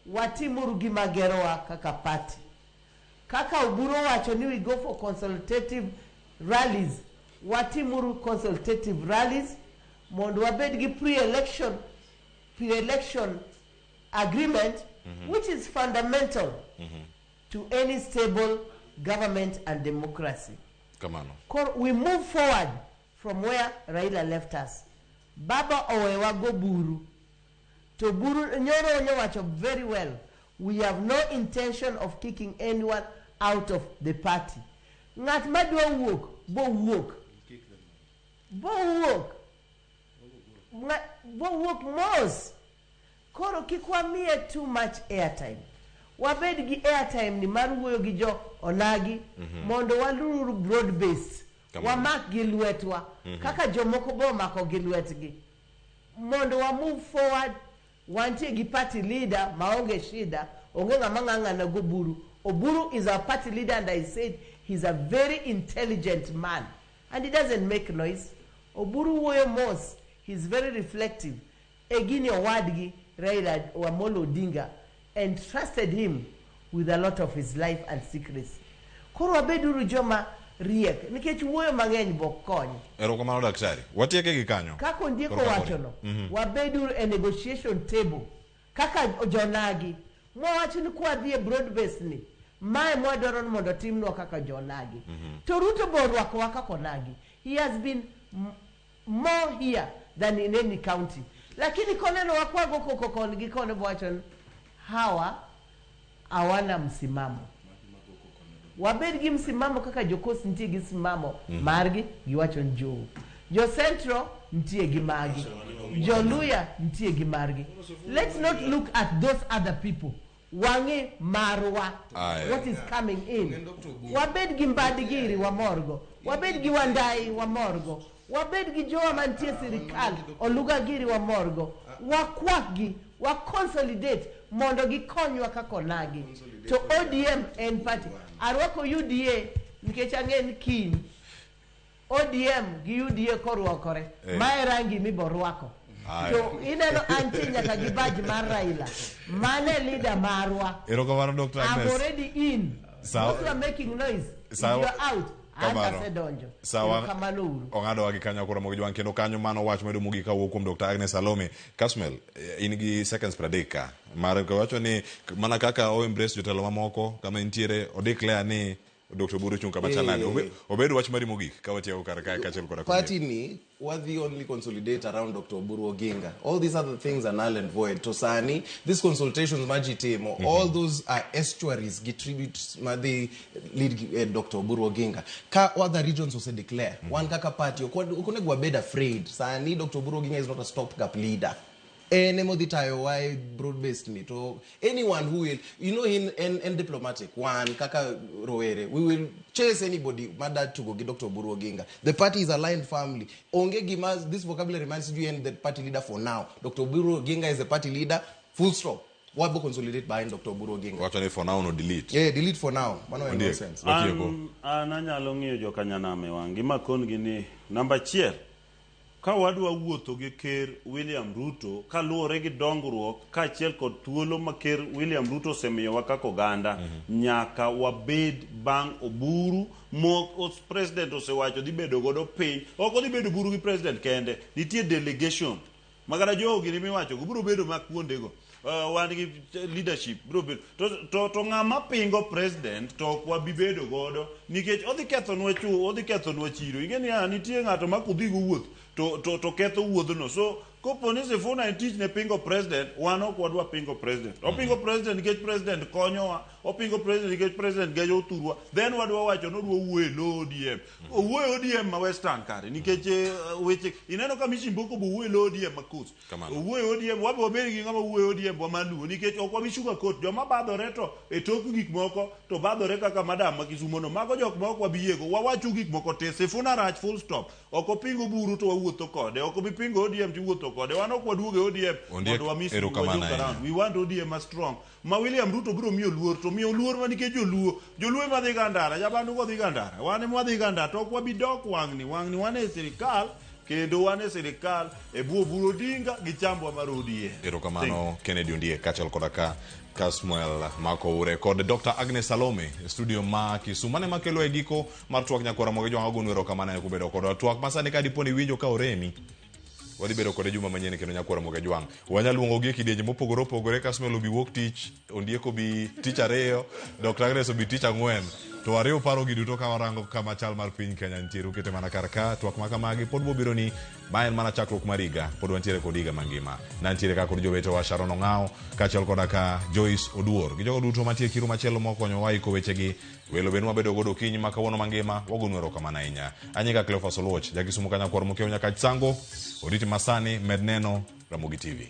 watimuru gimageroa kaka party. Kaka uburo wacho ni we go for consultative rallies. Watimuru consultative rallies. Mondo wabed gi pre-election agreement, which is fundamental to any stable government and democracy. Come on. We move forward from where Raila left us. Baba owewa go buru. To buru nyoro nyowacho very well. We have no intention of kicking anyone out of the party. Ngat madwa wuok, bo wuok. Bo wuok. Bo wuok mos. Koro kikwamie too much airtime. Wabed gi airtime ni mar wuoyo gi jo onagi, mondo waluru broad based. Wamak gi lwetwa. Kaka jomoko bo mako gi lwetgi. Mondo wa move forward. Wantie gi party leader maonge shida onge ng'ama na go buru. Oburu is our party leader, and I said he's a very intelligent man and he doesn't make noise. Oburu woyo mos, he's very reflective. Egini owadgi Raila Amolo Odinga entrusted him with a lot of his life and secrecy. Koro abeduru joma riek nikech wuoyo mang'eny bok konyo. Erokamano daktari. Watieke gi kanyo. Kako ndiko wachono. Wabeduru a negotiation table. Kaka jonagi. Mwawacho ni kwa dhie broad base ni. Mae mwadoro mondo timno kaka jonagi. To Ruto borwako waka konagi. He has been more here than in any county. Lakini koneno wakwago koko kongi kone bwachon hawa awana msimamo. Wabed gi msimamo kaka Jokos ntie gi msimamo margi giwacho njoo. Jo Central ntie gi magi. Jo Luya ntie gi margi. Let's not look at those other people. Wange marwa. What is coming in? Wabed gi Mbadigiri wa Morgo. Wabed gi Wandai wa Morgo. Wabed gi Joa mantie sirikal Oluga Giri wa Morgo. Wakwagi, wa consolidate mondo gi konywa kakonagi. To ODM and party. Arwako UDA nikech ang'en kiny. ODM gi UDA korwakore. Mae rangi miborwako. To ineno anti nyaka gi badge mar Raila. Mane leader marwa. Erokamano Dr. Agnes. I'm already in. Those who are making noise. If you're out. Sawa. Ongado wagi kanyo kura mogi jwan kendo kanyo mano wach medo mugi kawo kuom Dr. Agnes Salome. Kasmuel, in gi seconds pradeka. Mare ko wacho ni mana kaka o embrace jotelo mamoko kama intiere o declare ni Dr. Buru chunga machalani. Obedo wach mari mogi ka watia ukara ka chel kora. Party ni what the only consolidate around Dr. Buru Oginga. All these other things are null and void. Tosani, these consultations majitemo, all those are estuaries, get tributes, they lead Dr. Buru Oginga. Ka other regions also declare, one kaka party, ukone gwa bed afraid. Sani, Dr. Buru Oginga is not a stopgap leader. Nemo the tayo why broad-based me to anyone who will, you know, in diplomatic one kaka roere, we will chase anybody mother to go get Dr. Buru Oginga. The party is aligned family. Onge gimas, this vocabulary reminds you and the party leader for now. Dr. Buru Oginga is the party leader, full stop. wabo consolidate behind Dr. Oburu Oginga. Wacha ni for now no delete. Yeah, delete for now. Mano en Ondiek, nonsense. Anyalo ng'iyo jokanyaname wang' gima kon gini namba achiel ka wadwa wuotho gi ker William Ruto kaluwore gi dongruok kaachiel kod thuolo ma ker William Ruto osemiyowa kaka oganda nyaka wabed bang' Oburu president osewacho dhi bedo godo piny ok odhi bedo Oburu gi president kende nitie delegation magara jogo gini miwacho go biro bedo makuondego wan gi leadership biro bedo to ng'ama pingo president to ok wabi bedo godo nikech odhi kethonwa chiro ingeni nitie ng'ato ma kudhi go wuoth to ketho wuodhno so kopo ni Sifuna en tich ne pingo president wan ok wadwa pingo president opingo president nikech president konyowa opingo president nikech president gejo thurwa then wadwa wacho nodwa wuoye lo ODM owuoye ODM ma western kare nikech weche ineno ka Mishimboko bo wuoye lo ODM makos owuoye ODM wabe wabed gi ng'ama wuoye ODM wa maluo nikech ok wabi sugar coat joma badhore to e tok gik moko to badhore kaka madam ma Kisumo no mago jok ma ok wabiyiego wawacho gik moko te Sifuna rach full stop ok opingo Oburu to wawuotho kode ok obi pingo ODM to wuotho kode wan ok waduoge ODM mondo wamisi we want ODM ma strong ma William Ruto biro miyo luor to miyo luor ma nikech joluo ma dhi gandara jabandu go dhi gandara wan ma dhi gandara to ok wabi dok wang'ni wan e sirikal kendo wan e sirikal e bwo Oburu Odinga gi chambwa mar ODM. Erokamano Kennedy Ondiek kaachiel koda ka Kasmuel Mcoure kod Dr. Agnes Salome studio ma Kisumu mane makelo e giko mar twak nyakwara moge jwang' agunu erokamano kubedo kodwa twak masani ka diponi winjo ka oremi wadhi bedo kode juma manyien kendo nyakwara moge jwang' wanyalo luongo gi kidienje mopogore opogore Kasmuel obi wuok tich Ondiek obi tich ariyo Dr. Agnes obi tich ang'wen to ariyo paro gi duto ka warango kama chal mar piny Kenya nitiere ukete mana kar ka twak ma kamagi pod bobiro ni ma en mana chakruok mar higa pod wantiere kod higa mangima nantiere ka kod jowetewa Sharon Ong'ao kaachiel koda ka Joyce Oduor gi jogo duto mantie kiru machielo mokonyo waiko wechegi welo benu wabedo godo kiny ma kawuono mangima wagonu erokamano ahinya anyinga Cleophas Oluoch jakisumu ka nyakwar mokiewo nyaka sango oditi masani med neno Ramogi TV.